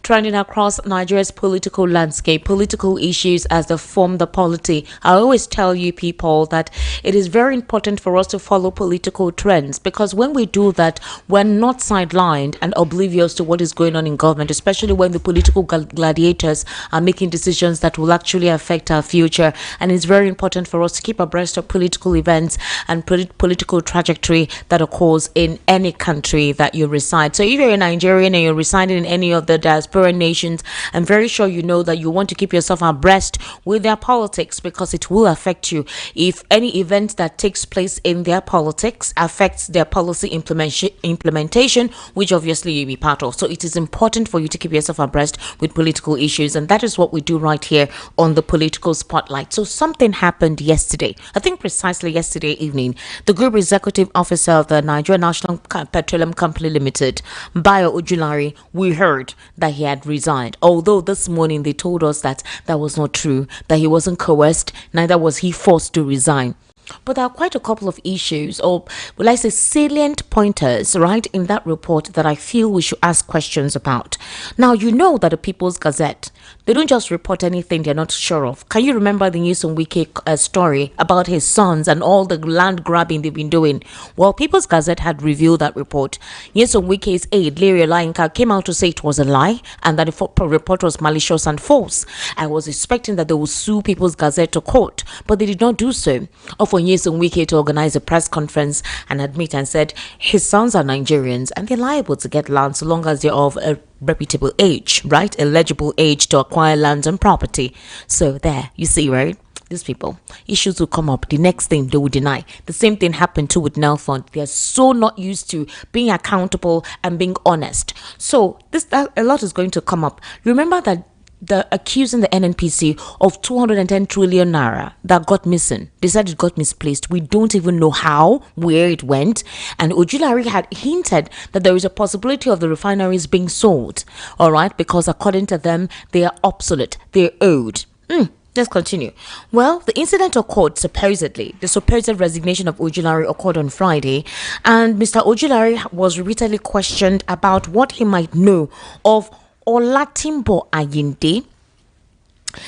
trending across Nigeria's political landscape, political issues as they form the polity. I always tell you people that it is very important for us to follow political trends, because when we do that, we're not sidelined and oblivious to what is going on in government, especially when the political gladiators are making decisions that will actually affect our future. And it's very important for us to keep abreast of political events and political trajectory that occurs in any country that you reside. So if you're a Nigerian and you're residing in any of the diaspora nations, I'm very sure you know that you want to keep yourself abreast with their politics, because it will affect you. If any event that takes place in their politics affects their policy implementation, which obviously you'll be part of. So it is important for you to keep yourself abreast with political issues, and that is what we do right here on the Political Spotlight. So something happened yesterday, I think precisely yesterday evening. The Group Executive Officer of the Nigeria National Petroleum Company Limited, Ojulari, we heard that he had resigned. Although this morning they told us that that was not true, that he wasn't coerced, neither was he forced to resign. But there are quite a couple of issues, or will I say salient pointers, right, in that report that I feel we should ask questions about. Now, you know that the People's Gazette, they don't just report anything they're not sure of. Can you remember the Nyesom Wike story about his sons and all the land grabbing they've been doing? Well, People's Gazette had revealed that report. Nyesom Wike's aide, Larry Olayinka, came out to say it was a lie and that the report was malicious and false. I was expecting that they would sue People's Gazette to court, but they did not do so. For Nyesom Wike to organize a press conference and admit and said his sons are Nigerians and they're liable to get land so long as they're of a reputable age, right? A legible age to acquire land and property. So there, you see, right? These people, issues will come up. The next thing they will deny. The same thing happened too with Nelfund. They are so not used to being accountable and being honest. So a lot is going to come up. Remember that the accusing the NNPC of 210 trillion naira that got missing. They said it got misplaced. We don't even know how, where it went. And Ojulari had hinted that there is a possibility of the refineries being sold. All right, because according to them, they are obsolete. They're old. Let's continue. Well, the incident occurred supposedly. The supposed resignation of Ojulari occurred on Friday, and Mr. Ojulari was repeatedly questioned about what he might know of Olatimbo Ayinde.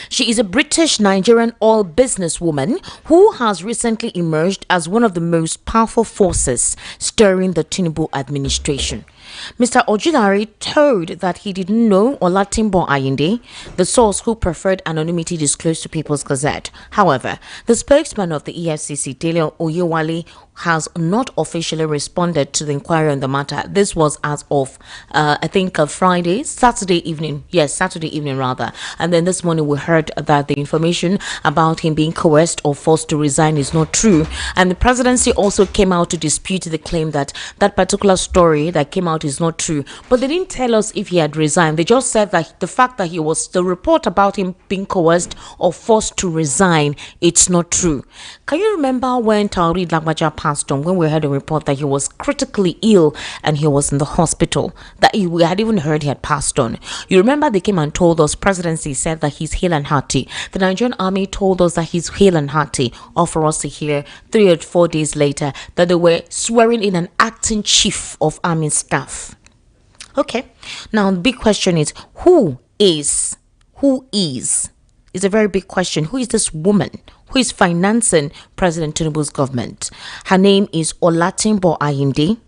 She is a British Nigerian oil businesswoman who has recently emerged as one of the most powerful forces stirring the Tinubu administration. Mr. Ojulari told that he didn't know Olatimbo Ayinde, the source who preferred anonymity disclosed to People's Gazette. However, the spokesman of the EFCC, Ojulari, has not officially responded to the inquiry on the matter. This was as of, Saturday evening. Yes, Saturday evening rather. And then this morning we heard that the information about him being coerced or forced to resign is not true. And the presidency also came out to dispute the claim that that particular story that came out is not true. But they didn't tell us if he had resigned. They just said that the fact that the report about him being coerced or forced to resign, it's not true. Can you remember when Tauri Lagbaja passed on, when we heard a report that he was critically ill and he was in the hospital, that we had even heard he had passed on? You remember they came and told us, presidency said that he's hale and hearty. The Nigerian army told us that he's hale and hearty, or for us to hear 3 or 4 days later that they were swearing in an acting chief of army staff. Okay, now the big question is, who is? It's a very big question. Who is this woman who is financing President Tinubu's government? Her name is Olatimbo Ayinde.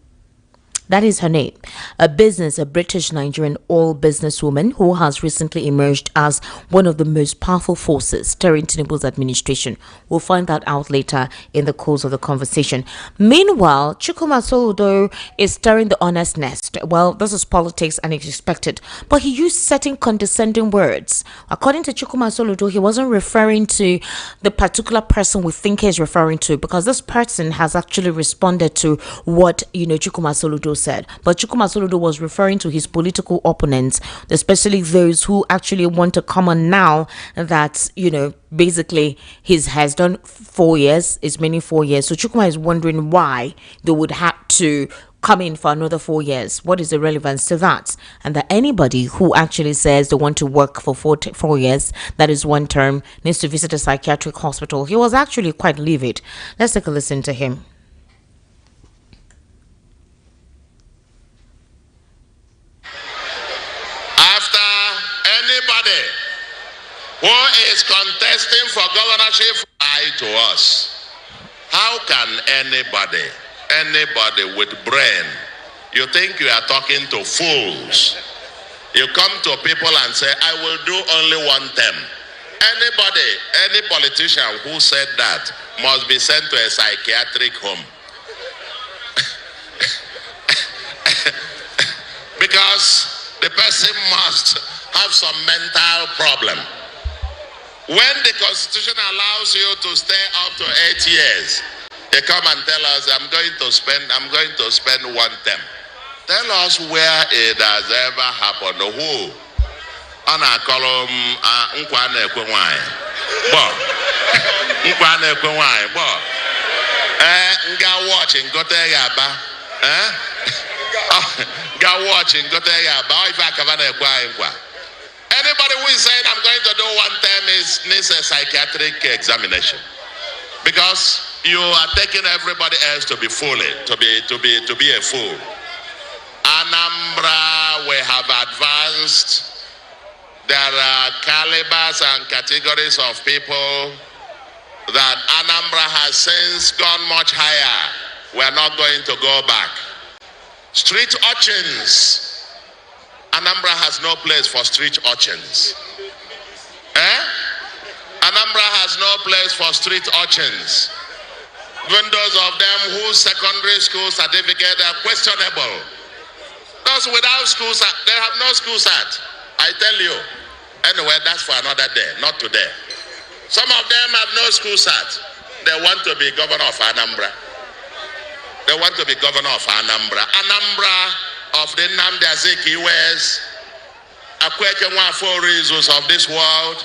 That is her name. A British Nigerian oil businesswoman who has recently emerged as one of the most powerful forces stirring Tinubu's administration. We'll find that out later in the course of the conversation. Meanwhile, Soludo is stirring the honest nest. Well, this is politics and it's expected. But he used certain condescending words. According to Soludo, he wasn't referring to the particular person we think he's referring to, because this person has actually responded to what, Soludo said. But Soludo was referring to his political opponents, especially those who actually want to come on now that, basically has done 4 years, it's many 4 years. So Chukuma is wondering why they would have to come in for another 4 years. What is the relevance to that? And that anybody who actually says they want to work for 4 years, that is one term, needs to visit a psychiatric hospital. He was actually quite livid. Let's take a listen to him. After who is contesting for governorship, lie to us. How can anybody with brain, you think you are talking to fools? You come to people and say, I will do only one term. Any politician who said that must be sent to a psychiatric home. Because the person must have some mental problem. When the Constitution allows you to stay up to 8 years, they come and tell us, I'm going to spend one term. Tell us where it has ever happened. Who? Ana kolom nkwa na ekwe nwanyị. Bo. Nkwa na ekwe nwanyị. Bo. Nga watch ngote ya ba. Nga watch ngote ya ba. If I kava na ekwe nkwa. Anybody who is saying I'm going to do one term needs a psychiatric examination. Because you are taking everybody else to be foolish, to be a fool. Anambra, we have advanced. There are calibers and categories of people that Anambra has since gone much higher. We are not going to go back. Street urchins. Anambra has no place for street urchins. Anambra has no place for street urchins. Even those of them whose secondary school certificate are questionable. Those without school, they have no school cert. I tell you. Anyway, that's for another day, not today. Some of them have no school cert. They want to be governor of Anambra. They want to be governor of Anambra. Anambra of the Nnamdi Azikiwe's, Akweke Nwafọ reasons of this world.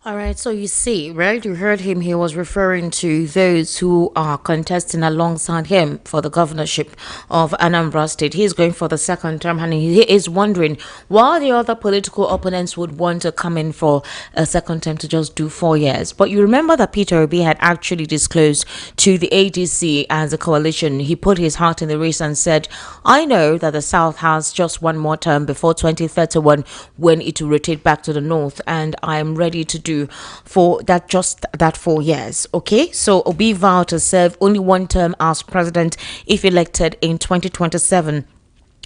All right, so you see, right? You heard him. He was referring to those who are contesting alongside him for the governorship of Anambra State. He's going for the second term, and he is wondering why the other political opponents would want to come in for a second term to just do 4 years. But you remember that Peter Obi had actually disclosed to the ADC as a coalition. He put his heart in the race and said, I know that the South has just one more term before 2031 when it will rotate back to the North, and I am ready to do for that, just that 4 years. Okay, so Obi vowed to serve only one term as president if elected in 2027.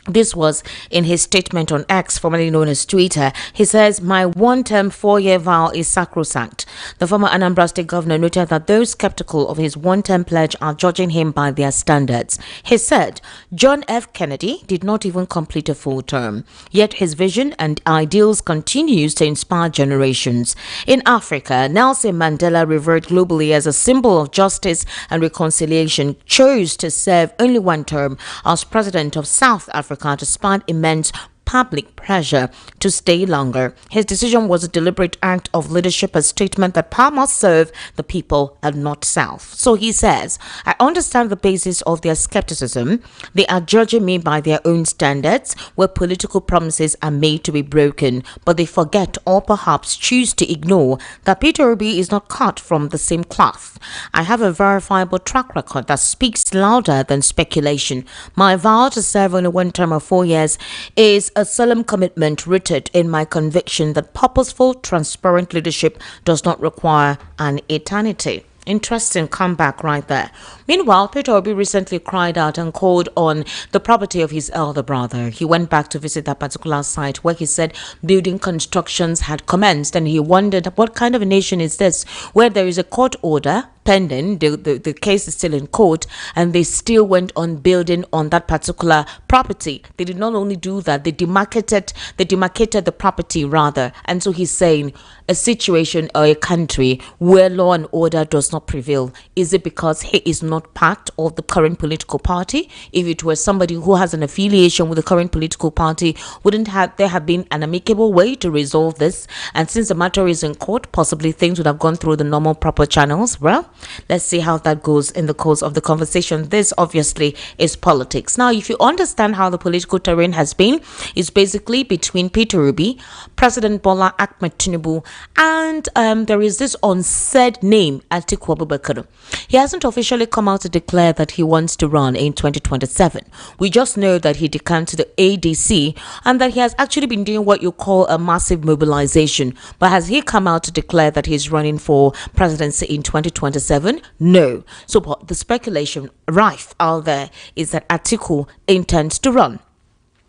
This was in his statement on X, formerly known as Twitter. He says, my one-term 4-year vow is sacrosanct. The former Anambra State governor noted that those skeptical of his one-term pledge are judging him by their standards. He said, John F. Kennedy did not even complete a full term, yet his vision and ideals continues to inspire generations. In Africa, Nelson Mandela, revered globally as a symbol of justice and reconciliation, chose to serve only one term as president of South Africa despite immense public pressure to stay longer. His decision was a deliberate act of leadership, a statement that power must serve the people and not self. So he says, I understand the basis of their skepticism. They are judging me by their own standards, where political promises are made to be broken, but they forget or perhaps choose to ignore that Peter Obi is not cut from the same cloth. I have a verifiable track record that speaks louder than speculation. My vow to serve only one term of 4 years is a solemn commitment rooted in my conviction that purposeful, transparent leadership does not require an eternity. Interesting comeback right there. Meanwhile, Peter Obi recently cried out and called on the property of his elder brother. He went back to visit that particular site where he said building constructions had commenced, and he wondered what kind of a nation is this where there is a court order pending, the case is still in court, and they still went on building on that particular property. They did not only do that, they demarcated the property rather. And so he's saying a situation or a country where law and order does not prevail, is it because he is not part of the current political party? If it were somebody who has an affiliation with the current political party, wouldn't there have been an amicable way to resolve this? And since the matter is in court, possibly things would have gone through the normal proper channels. Well, Let's see how that goes in the course of the conversation. This obviously is politics. Now, if you understand how the political terrain has been, it's basically between Peter Obi, President Bola Ahmed Tinubu, and there is this unsaid name, Atiku Abubakar. He hasn't officially come out to declare that he wants to run in 2027. We just know that he decamped to the ADC and that he has actually been doing what you call a massive mobilization. But has he come out to declare that he's running for presidency in 2027? No. So the speculation rife out there is that Atiku intends to run.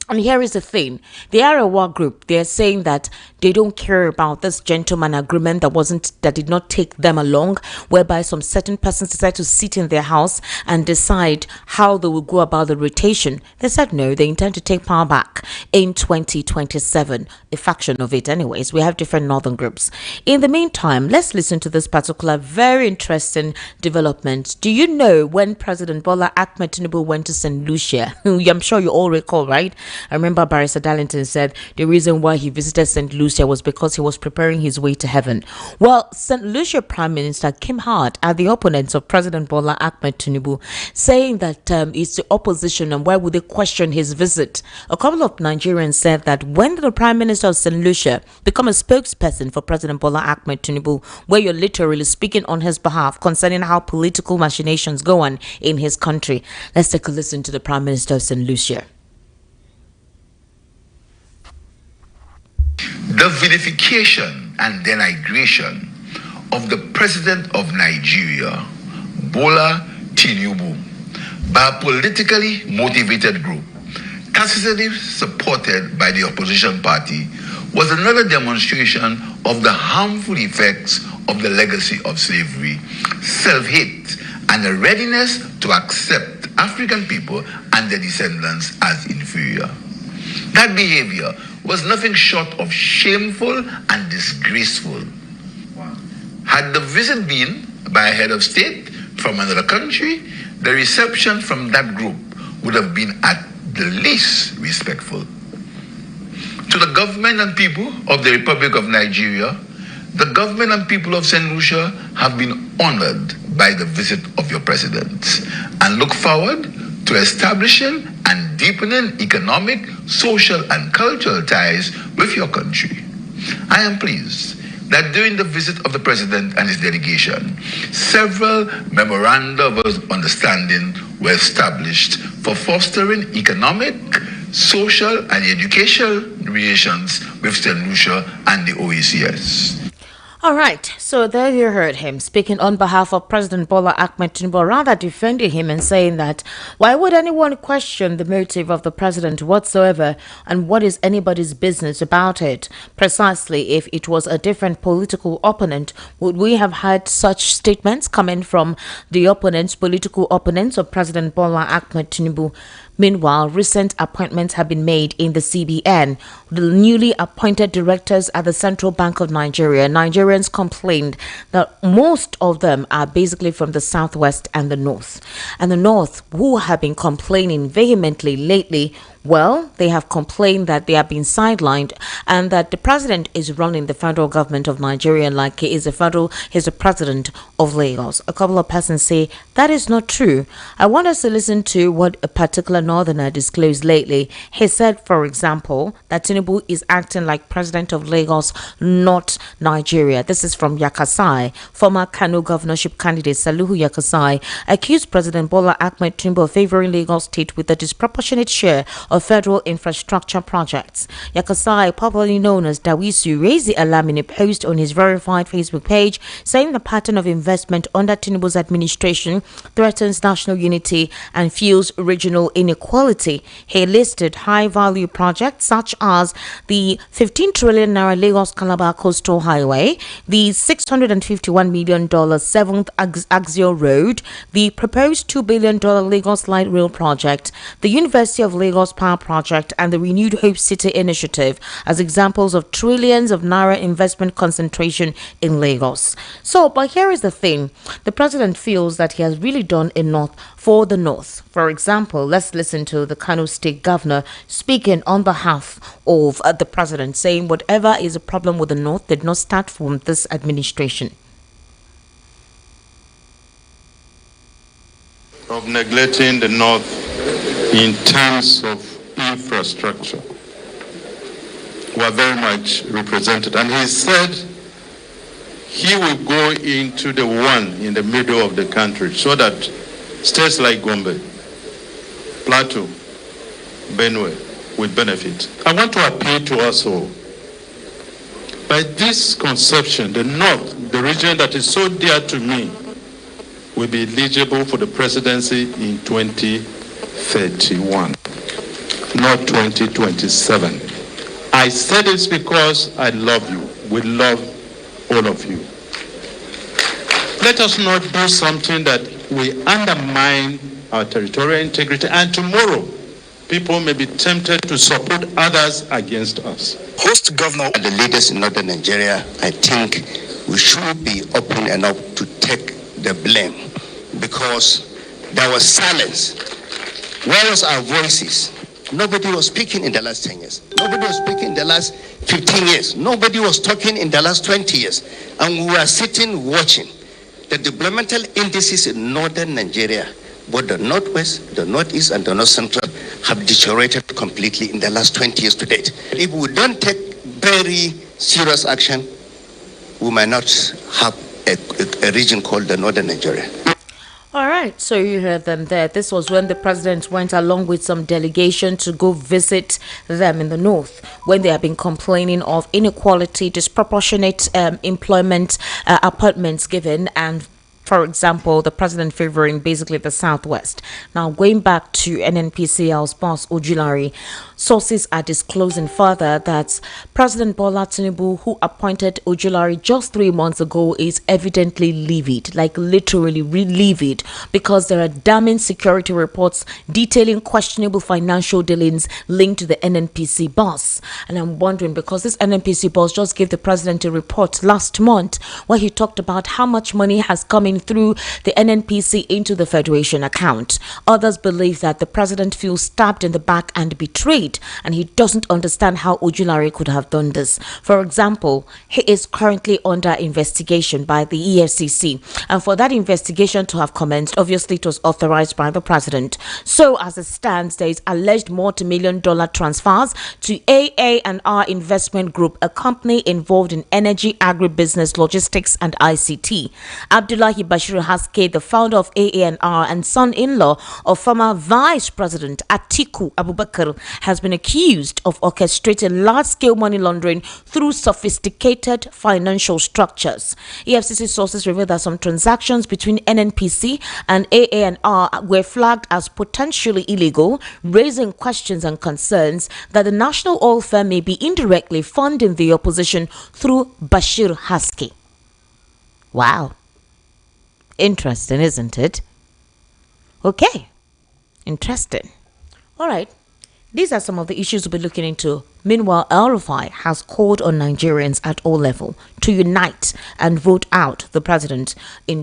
And here is the thing. The Arewa group, they're saying that they don't care about this gentleman agreement that did not take them along, whereby some certain persons decide to sit in their house and decide how they will go about the rotation. They said no, they intend to take power back in 2027. A faction of it anyways. We have different northern groups. In the meantime, let's listen to this particular very interesting development. Do you know when President Bola Ahmed Tinubu went to St. Lucia? I'm sure you all recall, right? I remember Barrister Darlington said the reason why he visited St. Lucia was because he was preparing his way to heaven. Well, St. Lucia Prime Minister came hard at the opponents of President Bola Ahmed Tinubu, saying that it's the opposition and why would they question his visit. A couple of Nigerians said that when the Prime Minister of St. Lucia become a spokesperson for President Bola Ahmed Tinubu, where you're literally speaking on his behalf concerning how political machinations go on in his country. Let's take a listen to the Prime Minister of St. Lucia. The vilification and denigration of the President of Nigeria, Bola Tinubu, by a politically motivated group, tacitly supported by the opposition party, was another demonstration of the harmful effects of the legacy of slavery, self-hate, and a readiness to accept African people and their descendants as inferior. That behavior was nothing short of shameful and disgraceful. Had the visit been by a head of state from another country, the reception from that group would have been at the least respectful. To the government and people of the Republic of Nigeria, the government and people of St. Lucia have been honored by the visit of your president and look forward to establishing and deepening economic, social, and cultural ties with your country. I am pleased that during the visit of the president and his delegation, several memoranda of understanding were established for fostering economic, social, and educational relations with St. Lucia and the OECS. All right, so there you heard him speaking on behalf of President Bola Ahmed Tinubu, rather defending him and saying that why would anyone question the motive of the president whatsoever, and what is anybody's business about it? Precisely, if it was a different political opponent, would we have had such statements coming from the political opponents of President Bola Ahmed Tinubu? Meanwhile, recent appointments have been made in the CBN. The newly appointed directors at the Central Bank of Nigeria, Nigerians complained that most of them are basically from the southwest and the north. And the north, who have been complaining vehemently lately, well, they have complained that they have been sidelined and that the president is running the federal government of Nigeria like he's the president of Lagos. A couple of persons say that is not true. I want us to listen to what a particular northerner disclosed lately. He said, for example, that Tinubu is acting like president of Lagos, not Nigeria. This is from Yakasai. Former Kano governorship candidate Soludo Yakasai accused President Bola Ahmed Tinubu of favoring Lagos State with a disproportionate share of federal infrastructure projects. Yakasai, popularly known as Dawisu, raised the alarm in a post on his verified Facebook page, saying the pattern of investment under Tinubu's administration threatens national unity and fuels regional inequality. He listed high-value projects such as the 15 trillion naira Lagos-Calabar Coastal Highway, the $651 million 7th Axial Road, the proposed $2 billion Lagos Light Rail Project, the University of Lagos Power Project, and the Renewed Hope City Initiative as examples of trillions of naira investment concentration in Lagos. So, but here is the thing. The president feels that he has really done enough for the north. For example, let's listen to the Kano State Governor speaking on behalf of the president, saying whatever is a problem with the north did not start from this administration. of neglecting the North in terms of infrastructure were very much represented. And he said he will go into the one in the middle of the country so that states like Gombe, Plateau, Benue will benefit. I want to appeal to us all. By this conception, the North, the region that is so dear to me, will be eligible for the presidency in 2031, not 2027. I said this because I love you. We love all of you. Let us not do something that will undermine our territorial integrity, and tomorrow people may be tempted to support others against us. Host governor and the leaders in northern Nigeria, I think we should be open enough to take the blame, because there was silence. Where was our voices? Nobody was speaking in the last 10 years. Nobody was speaking in the last 15 years. Nobody was talking in the last 20 years. And we were sitting watching. The developmental indices in northern Nigeria, both the northwest, the northeast, and the north central, have deteriorated completely in the last 20 years to date. If we don't take very serious action, we might not have a region called the northern Nigeria. All right, so you heard them there. This was when the president went along with some delegation to go visit them in the north, when they have been complaining of inequality, disproportionate employment appointments given, and for example, the president favoring basically the southwest. Now, going back to NNPCL's boss, Ojulari, sources are disclosing further that President Bola Tinubu, who appointed Ojulari just 3 months ago, is evidently livid, like literally livid, because there are damning security reports detailing questionable financial dealings linked to the NNPC boss. And I'm wondering, because this NNPC boss just gave the president a report last month where he talked about how much money has come in through the NNPC into the Federation account. Others believe that the president feels stabbed in the back and betrayed, and he doesn't understand how Ojulari could have done this. For example, he is currently under investigation by the EFCC, and for that investigation to have commenced, obviously it was authorized by the president. So as it stands, there is alleged multi-million-dollar transfers to AA&R Investment Group, a company involved in energy, agribusiness, logistics, and ICT. Abdullahi Bashir Haske, the founder of AA&R and son-in-law of former Vice President Atiku Abubakar, has been accused of orchestrating large-scale money laundering through sophisticated financial structures. EFCC sources reveal that some transactions between NNPC and AA&R were flagged as potentially illegal, raising questions and concerns that the national oil firm may be indirectly funding the opposition through Bashir Haske. Wow. Interesting, isn't it? Okay. Interesting. All right. These are some of the issues we'll be looking into. Meanwhile, El-Rufai has called on Nigerians at all levels to unite and vote out the president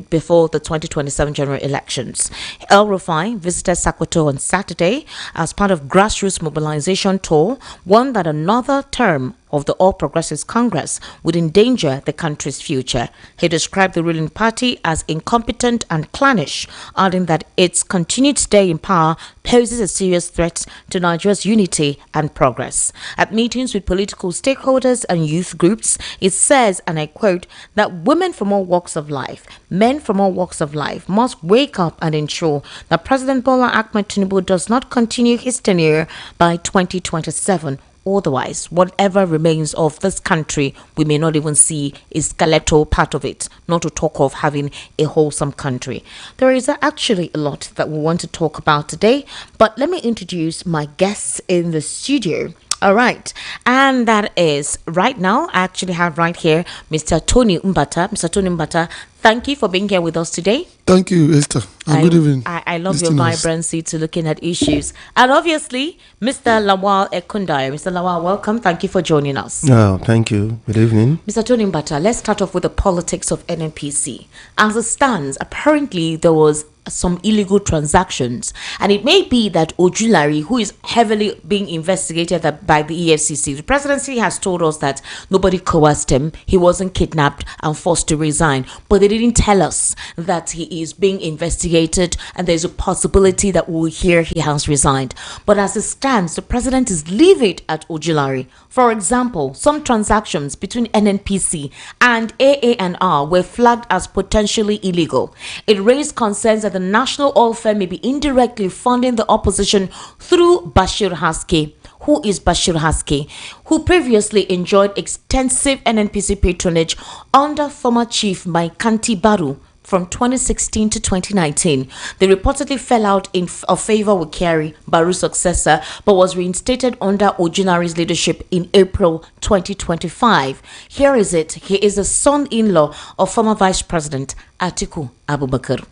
before the 2027 general elections. El-Rufai visited Sokoto on Saturday as part of grassroots mobilization tour, warned that another term of the All Progressives Congress would endanger the country's future. He described the ruling party as incompetent and clannish, adding that its continued stay in power poses a serious threat to Nigeria's unity and progress. At meetings with political stakeholders and youth groups, it says, and I quote, that women from all walks of life, men from all walks of life must wake up and ensure that President Bola Ahmed Tinubu does not continue his tenure by 2027. Otherwise, whatever remains of this country, we may not even see a skeletal part of it, not to talk of having a wholesome country. There is actually a lot that we want to talk about today, but let me introduce my guests in the studio. All right, and that is right now, I actually have right here Mr. Tony Mbata. Mr. Tony Mbata, thank you for being here with us today. Thank you, Esther. And good evening. I love your vibrancy to looking at issues. And obviously, Mr. Lawal Ekundai. Mr. Lawal, welcome. Thank you for joining us. Oh, thank you. Good evening. Mr. Tony Mbata, let's start off with the politics of NNPC. As it stands, apparently there was some illegal transactions, and it may be that Ojulari, who is heavily being investigated by the EFCC, the presidency has told us that nobody coerced him, he wasn't kidnapped and forced to resign, but they didn't tell us that he is being investigated and there's a possibility that we'll hear he has resigned. But as it stands, the president is livid at Ojulari. For example, some transactions between NNPC and AA&R were flagged as potentially illegal. It raised concerns that the national oil firm may be indirectly funding the opposition through Bashir Haske. Who is Bashir Haske? Who previously enjoyed extensive NNPC patronage under former chief Maikanti Baru from 2016 to 2019. They reportedly fell out of favor with Kyari, Baru's successor, but was reinstated under Ojulari's leadership in April 2025. Here is it. He is the son-in-law of former Vice President Atiku Abubakar.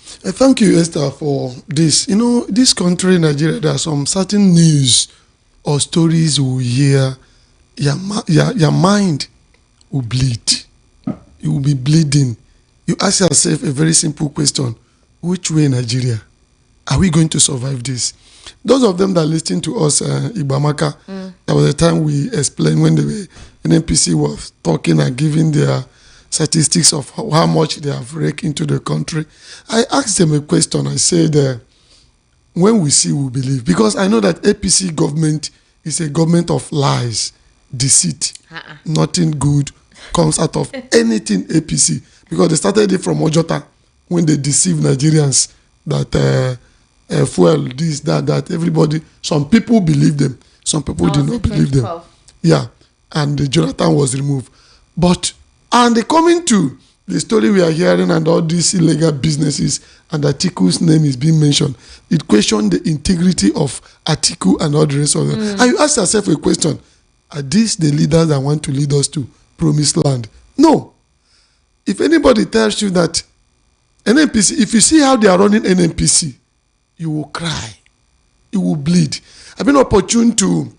Thank you, Esther, for this. You know, this country, Nigeria, there are some certain news or stories you will hear, your mind will bleed. You will be bleeding. You ask yourself a very simple question. Which way, Nigeria? Are we going to survive this? Those of them that listen to us, Ibamaka, there was a time we explained when the NNPC was talking and giving their statistics of how much they have raked into the country. I asked them a question. I said, when we see, we believe. Because I know that APC government is a government of lies, deceit. Nothing good comes out of anything APC. Because they started it from Ojota when they deceived Nigerians that fuel, this, that, everybody. Some people believe them. Some people did not believe them. Yeah. And the Jonathan was removed. And they coming to the story we are hearing and all these illegal businesses and Atiku's name is being mentioned. It questioned the integrity of Atiku and all the rest of them. And you ask yourself a question. Are these the leaders that want to lead us to promised land? No. If anybody tells you that NNPC, if you see how they are running NNPC, you will cry. You will bleed. I've been opportune to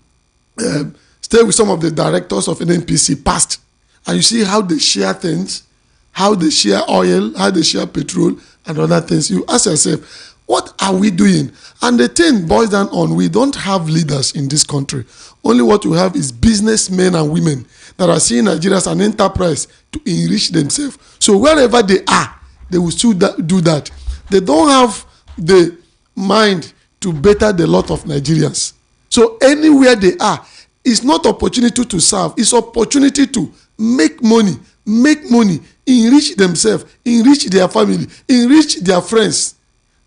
stay with some of the directors of NNPC past. And you see how they share things, how they share oil, how they share petrol, and other things. You ask yourself, what are we doing? And the thing boils down on, we don't have leaders in this country. Only what we have is businessmen and women that are seeing Nigeria as an enterprise to enrich themselves. So wherever they are, they will still do that. They don't have the mind to better the lot of Nigerians. So anywhere they are, it's not opportunity to serve. It's opportunity to make money, enrich themselves, enrich their family, enrich their friends,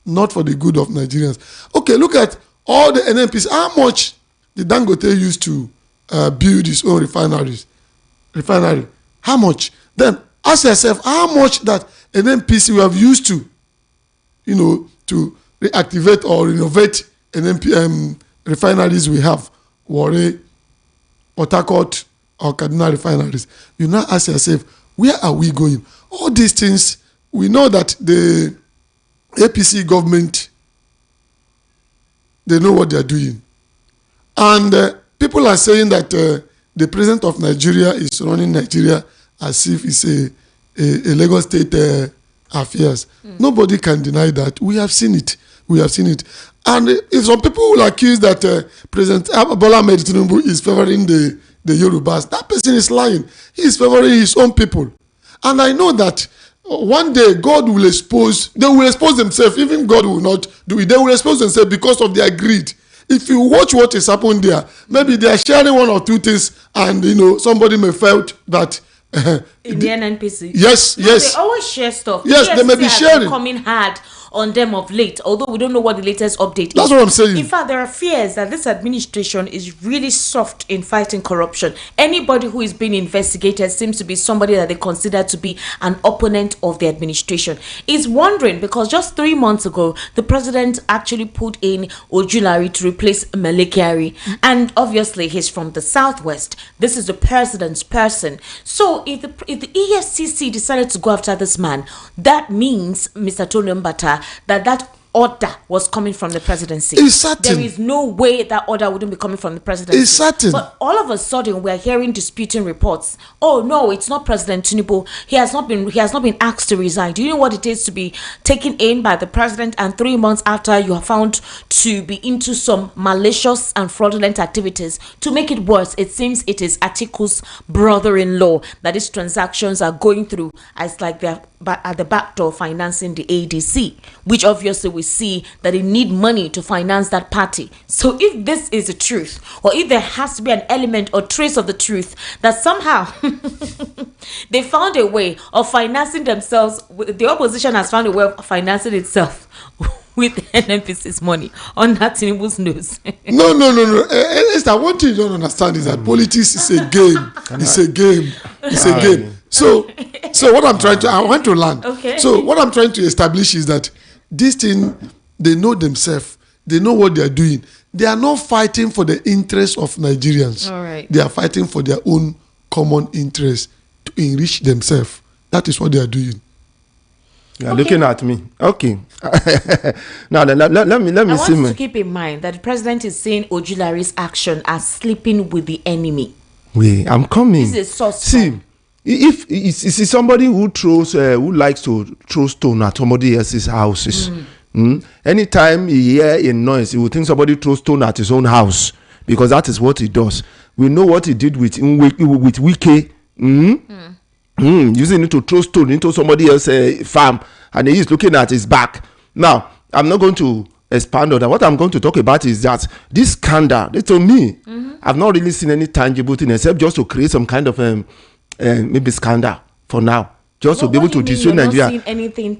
not for the good of Nigerians. Okay, look at all the NNPC. How much did Dangote use to build his own refinery? How much? Then ask yourself, how much that NNPC we have used to, to reactivate or renovate refineries we have, Warri, Port Harcourt, or Kaduna refineries. You now ask yourself, where are we going? All these things, we know that the APC government, they know what they are doing. And people are saying that the president of Nigeria is running Nigeria as if it's a Lagos State affairs. Nobody can deny that. We have seen it. And if some people will accuse that President Bola Ahmed Tinubu is favoring the Yorubas, that person is lying. He is favoring his own people. And I know that one day God will they will expose themselves. Even God will not do it. They will expose themselves because of their greed. If you watch what is happening there, maybe they are sharing one or two things and, somebody may felt that in the NNPC. Yes. They always share stuff. Yes, they may be sharing. Coming hard on them of late, although we don't know what the latest update is. That's what I'm saying. In fact, there are fears that this administration is really soft in fighting corruption. Anybody who is being investigated seems to be somebody that they consider to be an opponent of the administration. Is wondering because just 3 months ago, the president actually put in Ojulari to replace Kyari, and obviously he's from the southwest. This is the president's person. So if the EFCC decided to go after this man, that means, Mr. Tony Mbata, that order was coming from the presidency. It's certain. There is no way that order wouldn't be coming from the presidency. It's certain. But all of a sudden, we're hearing disputing reports. Oh no, it's not President Tinubu. He has not been asked to resign. Do you know what it is to be taken in by the president, and 3 months after you are found to be into some malicious and fraudulent activities? To make it worse, it seems it is Atiku's brother-in-law that these transactions are going through, as like they're at the back door financing the ADC, which obviously we see that they need money to finance that party. So if this is the truth, or if there has to be an element or trace of the truth that somehow they found a way of financing themselves, the opposition has found a way of financing itself with NNPC's money on that Tinubu's nose. No. Esther, one thing you don't understand is that politics is a game. It's a game. It's a game. So what I want to learn. Okay. So what I'm trying to establish is that this thing, they know themselves. They know what they are doing. They are not fighting for the interests of Nigerians. All right. They are fighting for their own common interest to enrich themselves. That is what they are doing. You are looking at me. Okay. Now let me I want see. you to keep in mind that the president is saying Ojulari's action as sleeping with the enemy. Wait, I'm coming. This is suspect. See, if it's somebody who likes to throw stone at somebody else's houses, anytime he hear a noise, he will think somebody throws stone at his own house, because that is what he does. We know what he did with Wike. Using it to throw stone into somebody else's farm, and he is looking at his back. Now, I'm not going to expand on that. What I'm going to talk about is that this scandal, to me, I've not really seen any tangible thing except just to create some kind of maybe scandal for now, just to be able to destroy Nigeria.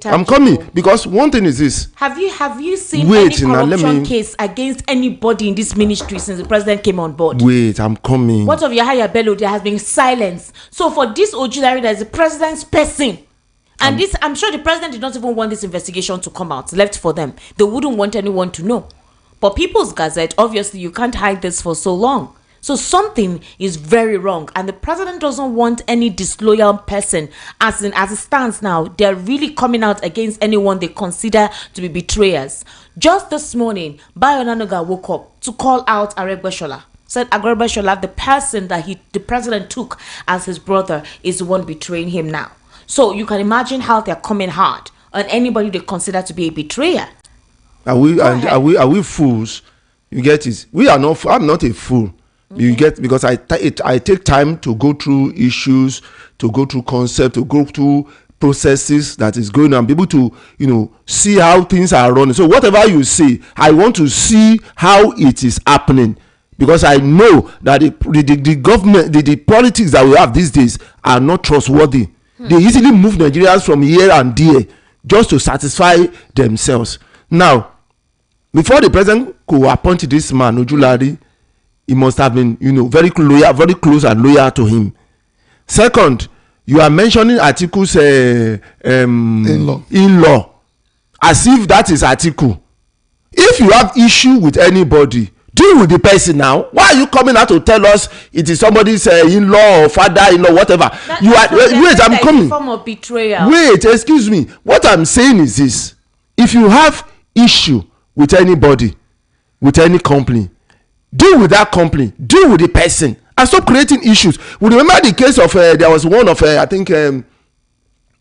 I'm coming, because one thing is this. Have you seen any corruption case against anybody in this ministry since the president came on board? Wait, I'm coming. What of Yahaya Bello? There has been silence. So for this Ojulari, that is the president's person. And this, I'm sure the president did not even want this investigation to come out. Left for them. They wouldn't want anyone to know. But People's Gazette, obviously, you can't hide this for so long. So something is very wrong, and the president doesn't want any disloyal person. As it stands now, they're really coming out against anyone they consider to be betrayers. Just this morning, Bayo Onanuga woke up to call out Aregbesola. Said Aregbesola, the person that the president took as his brother, is the one betraying him now. So you can imagine how they're coming hard on anybody they consider to be a betrayer. Are we fools? You get it? We are not. I'm not a fool. You get, because I take time to go through issues, to go through concepts, to go through processes that is going on, be able to see how things are running. So whatever you see, I want to see how it is happening, because I know that the government, the politics that we have these days are not trustworthy. They easily move Nigerians from here and there just to satisfy themselves. Now, before the president could appoint this man Ojulari, he must have been, very loyal, very close and loyal to him. Second, you are mentioning Atiku's in-law, as if that is Atiku. If you have issue with anybody, deal with the person now. Why are you coming out to tell us it is somebody's in-law or father-in-law, whatever? Wait, I'm coming. Form of betrayal. Wait, excuse me. What I'm saying is this: if you have issue with anybody, with any company, deal with that company, deal with the person, and stop creating issues. We remember the case of there was one of I think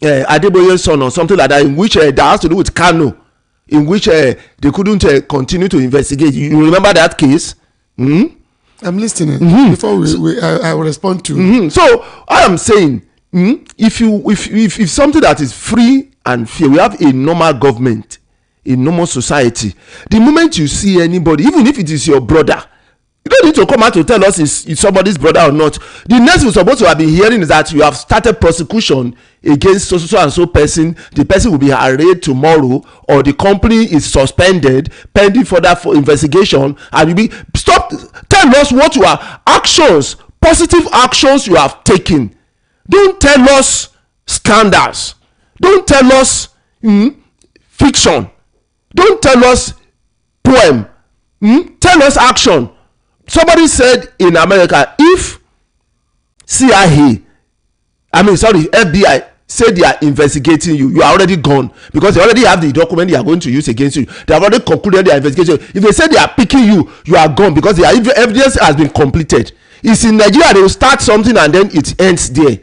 Adeboye's son or something like that, in which that has to do with Kano, in which they couldn't continue to investigate. You remember that case? I'm listening. Before I will respond to. So I am saying, if something that is free and fair, we have a normal government, a normal society. The moment you see anybody, even if it is your brother, you don't need to come out to tell us it's somebody's brother or not. The next we're supposed to have been hearing is that you have started prosecution against so and so person. The person will be arraigned tomorrow, or the company is suspended pending further investigation. And stop. Tell us what your actions, positive actions you have taken. Don't tell us scandals. Don't tell us fiction. Don't tell us poem. Tell us action. Somebody said in America, if FBI say they are investigating you, you are already gone, because they already have the document they are going to use against you. They have already concluded their investigation. If they say they are picking you, you are gone, because the evidence has been completed. It's in Nigeria, they will start something and then it ends there.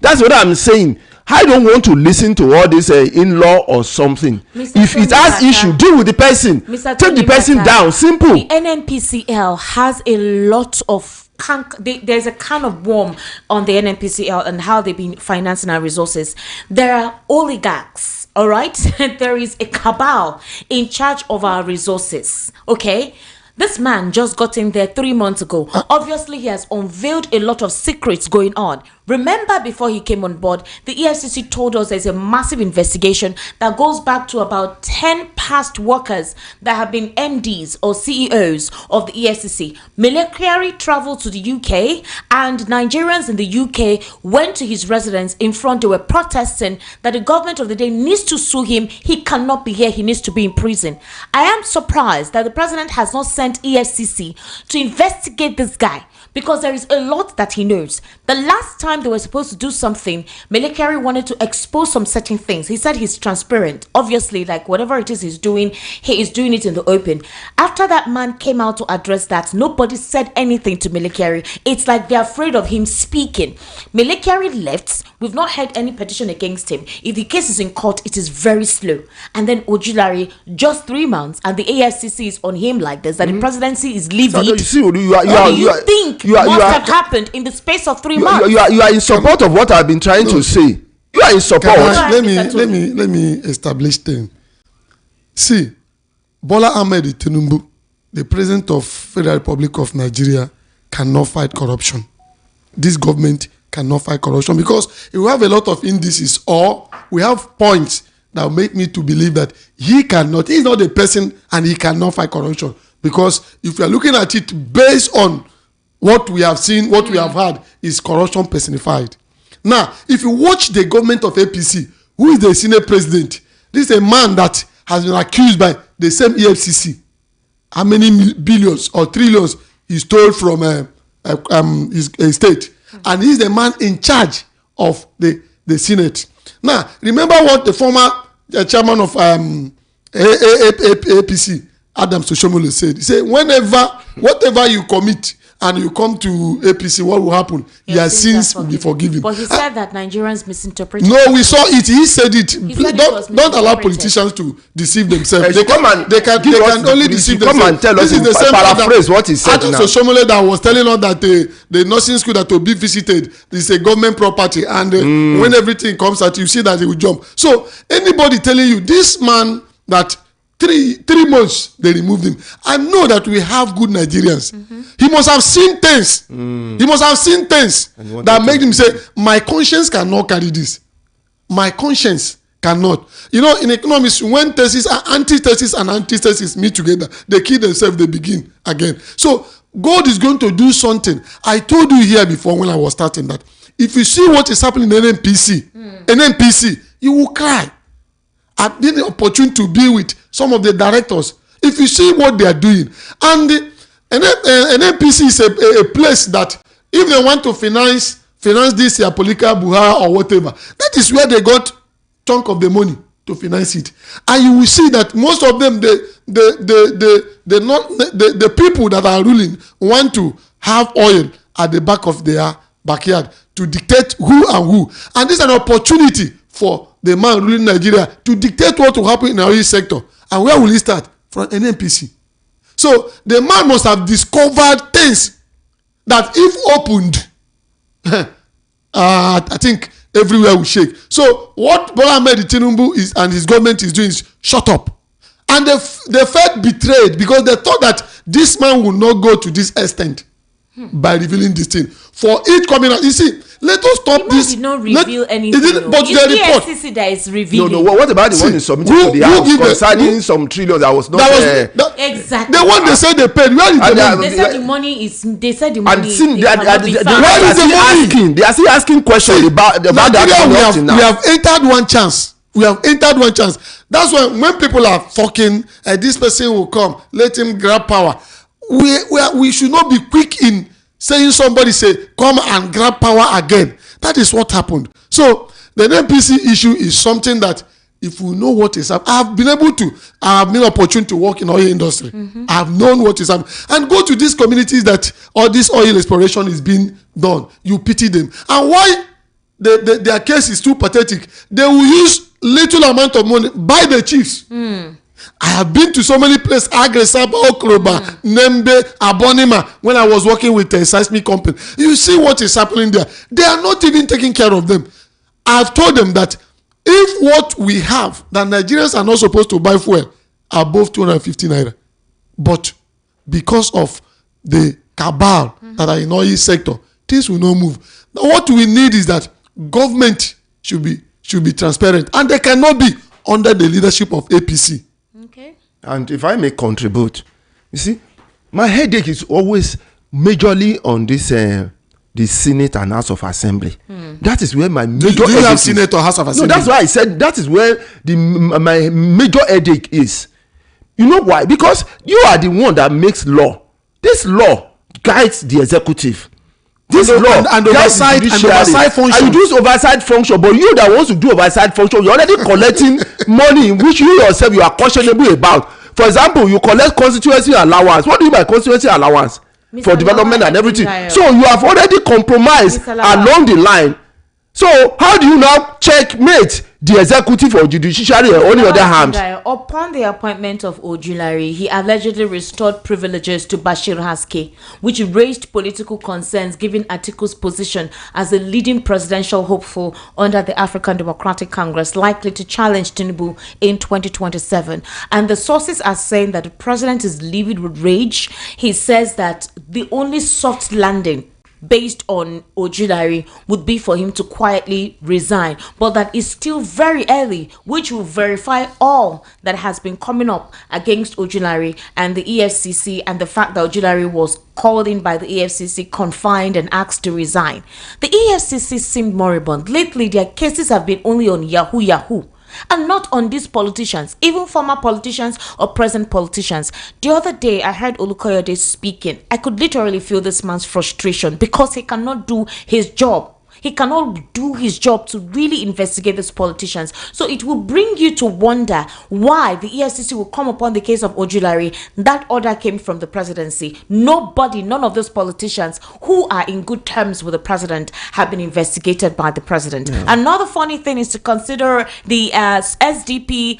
That's what I'm saying. I don't want to listen to all this in-law or something. Mr. If it has issue, deal with the person. Take the person down. Simple. The NNPCL has a lot of there's a kind of worm on the NNPCL and how they've been financing our resources. There are oligarchs, all right? There is a cabal in charge of our resources, okay? This man just got in there 3 months ago. Obviously, he has unveiled a lot of secrets going on. Remember, before he came on board, the EFCC told us there's a massive investigation that goes back to about 10 past workers that have been MDs or CEOs of the EFCC. Military traveled to the UK, and Nigerians in the UK went to his residence in front. They were protesting that the government of the day needs to sue him. He cannot be here. He needs to be in prison. I am surprised that the president has not sent EFCC to investigate this guy, because there is a lot that he knows. The last time they were supposed to do something, Military wanted to expose some certain things. He said he's transparent. Obviously, like whatever it is he's doing, he is doing it in the open. After that man came out to address that, nobody said anything to Military. It's like they're afraid of him speaking. Military left. We've not heard any petition against him. If the case is in court, it is very slow. And then Ojulari, just 3 months, and the AFCC is on him like this, that the presidency is leaving. So, you see, you think must have happened in the space of 3 months? You are in support of what I've been trying to say. You are in support. Let me establish things. See, Bola Ahmed Tinubu, the president of Federal Republic of Nigeria, cannot fight corruption. This government cannot fight corruption, because we have a lot of indices, or we have points that make me to believe that he cannot. He's not a person, and he cannot fight corruption. Because if you are looking at it based on what we have seen, what we have had, is corruption personified. Now, if you watch the government of APC, who is the Senate president? This is a man that has been accused by the same EFCC. How many billions or trillions he stole from his state? And he's the man in charge of the Senate. Now, remember what the former chairman of APC, Adam Soshomole, said. He said, whatever you commit and you come to APC, what will happen? Your sins will be forgiven. But he said that Nigerians misinterpreted. No, we saw it. He said it. Don't allow politicians to deceive themselves. They can only deceive themselves. This is the same paraphrase what he said. Adam Soshomole that was telling us that the nursing school that will be visited is a government property, and when everything comes out, you see that he will jump. So anybody telling you this man that 3 months they removed him, I know that we have good Nigerians. He must have seen things. He must have seen things that made him say, my conscience cannot carry this. My conscience cannot. You know, in economics, when thesis and antithesis meet together, they kill themselves, they begin again. So God is going to do something. I told you here before when I was starting that if you see what is happening in NNPC, you will cry. I've been the opportunity to be with some of the directors. If you see what they are doing, and NNPC is a place that if they want to finance this political buha or whatever, that is where they got chunk of the money to finance it. And you will see that most of them, the people that are ruling want to have oil at the back of their backyard to dictate who and who. And this is an opportunity for the man ruling Nigeria to dictate what will happen in our sector. And where will he start? From NNPC. So the man must have discovered things that if opened, I think everywhere will shake. So what Bola Ahmed Tinubu is and his government is doing is shut up. And they felt betrayed because they thought that this man will not go to this extent by revealing this thing. For it coming out, you see, let us stop this. Did not reveal anything. But the report. EFCC that is revealing. No. What about the one you submitted to the House concerning some trillions that was not exactly. The one they said they paid. Where is the money? They said the money is. They said the money. Where is the money? They are still asking questions about that. We have entered one chance. That's why when people are fucking, this person will come, let him grab power. We should not be quick in saying somebody say come and grab power again. That is what happened. So The NNPC issue is something that if we know what is happening, I have been opportune to work in oil industry. I have known what is happening. And go to these communities that all this oil exploration is being done. You pity them. And why their case is too pathetic, they will use little amount of money, buy the chiefs. I have been to so many places, Agresaba, Okroba, Nembe, Abonima, when I was working with a seismic company. You see what is happening there. They are not even taking care of them. I've told them that if what we have, that Nigerians are not supposed to buy fuel above 250 naira, but because of the cabal that are in oil sector, things will not move. Now, what we need is that government should be transparent, and they cannot be under the leadership of APC. Okay. And if I may contribute, you see, my headache is always majorly on this the Senate and House of Assembly. That is where my major do you have Senate or House of Assembly? No, that's why I said that is where my major headache is. You know why? Because you are the one that makes law. This law guides the executive. This law and oversight function. And you do this oversight function, but you that wants to do oversight function, you're already collecting money in which you yourself you are questionable about. For example, you collect constituency allowance. What do you mean by constituency allowance? Mr. For development and everything. So you have already compromised along the line. So how do you now checkmate the executive or judiciary on the other hand? Upon the appointment of Ojulari, he allegedly restored privileges to Bashir Haske, which raised political concerns given Atiku's position as a leading presidential hopeful under the African Democratic Congress, likely to challenge Tinubu in 2027. And the sources are saying that the president is livid with rage. He says that the only soft landing based on Ojulari would be for him to quietly resign, but that is still very early, which will verify all that has been coming up against Ojulari and the EFCC, and the fact that Ojulari was called in by the EFCC, confined and asked to resign. The EFCC seemed moribund. Lately, their cases have been only on Yahoo, and not on these politicians, even former politicians or present politicians. The other day, I heard Olukoyede speaking. I could literally feel this man's frustration because he cannot do his job. He cannot do his job to really investigate these politicians. So it will bring you to wonder why the EFCC will come upon the case of Ojulari. That order came from the presidency. None of those politicians who are in good terms with the president have been investigated by the president. Yeah. Another funny thing is to consider the SDP,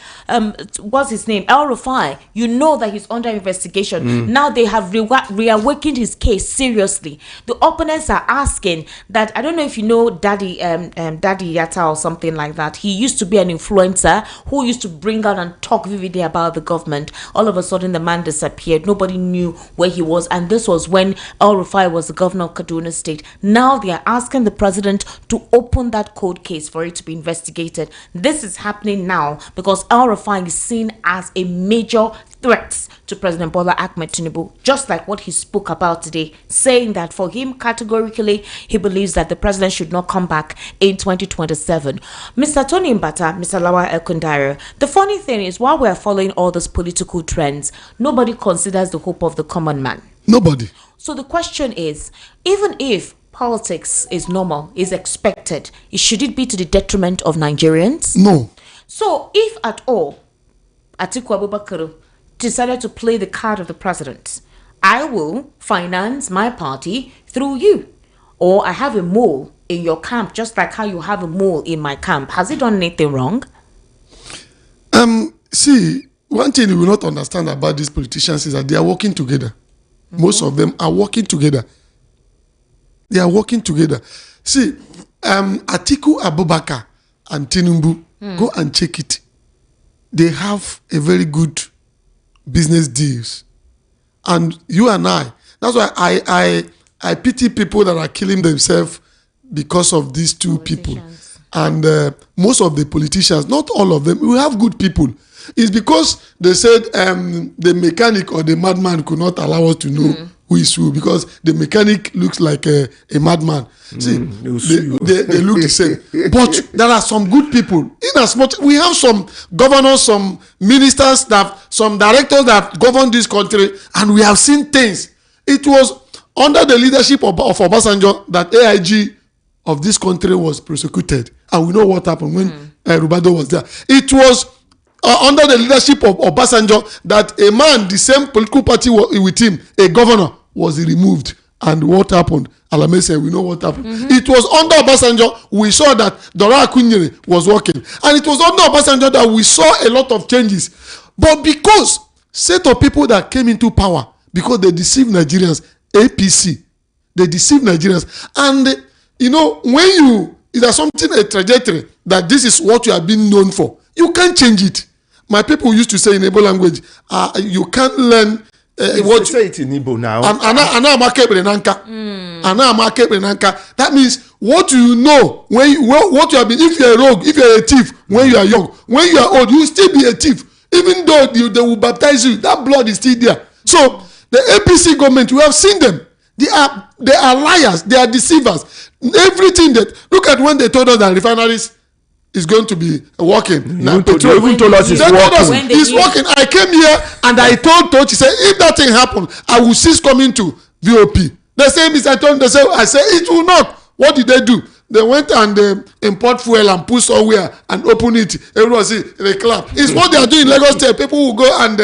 what's his name? El Rufai. You know that he's under investigation. Now they have reawakened his case seriously. The opponents are asking that, I don't know if you know Daddy Yatta or something like that. He used to be an influencer who used to bring out and talk vividly about the government. All of a sudden, the man disappeared. Nobody knew where he was, and this was when El Rufai was the governor of Kaduna State. Now they are asking the president to open that cold case for it to be investigated. This is happening now because El Rufai is seen as a major threat to President Bola Ahmed Tinubu, just like what he spoke about today, saying that for him, categorically, he believes that the president should not come back in 2027. Mr. Tony Mbata, Mr. Lawa Elkundaro, the funny thing is, while we are following all those political trends, nobody considers the hope of the common man. Nobody. So the question is, even if politics is normal, is expected, should it be to the detriment of Nigerians? No. So if at all, Atiku Abubakar decided to play the card of the president, I will finance my party through you, or I have a mole in your camp, just like how you have a mole in my camp. Has he done anything wrong? See, one thing you will not understand about these politicians is that they are working together. Most of them are working together. They are working together. See, Atiku Abubakar and Tinubu, go and check it. They have a very good business deals. And you and I, that's why I pity people that are killing themselves because of these two people. And most of the politicians, not all of them, we have good people. It's because they said the mechanic or the madman could not allow us to know who is who, because the mechanic looks like a madman. See, they look the same. But there are some good people. In as much, we have some governors, some ministers, some directors that govern this country, and we have seen things. It was under the leadership of Obasanjo that AIG of this country was prosecuted, and we know what happened when Rubado was there. It was under the leadership of Obasanjo that a man, the same political party with him, a governor, was removed. And what happened? Alame said, we know what happened. It was under Obasanjo we saw that Dora Akunyere was working. And it was under Obasanjo that we saw a lot of changes. But because set of people that came into power, because they deceived Nigerians, APC, they deceived Nigerians. And, you know, when you, is there something, a trajectory, that this is what you have been known for, you can't change it. My people used to say in Igbo language, you can't learn what say it in Igbo now. That means what you know when what you have been. If you're a rogue, if you're a thief when you are young, when you are old, you will still be a thief. Even though they will baptize you, that blood is still there. So the APC government, we have seen them. They are liars. They are deceivers. Everything that, look at when they told us that refineries is going to be working. Now, petrol even told us it's working. It's working. I came here and I told Tochi, say, if that thing happen, I will cease coming to VOP. They say, I told them, I say, it will not. What did they do? They went and import fuel and put somewhere and open it. Everyone see, they clap. It's what they are doing in Lagos State. People will go and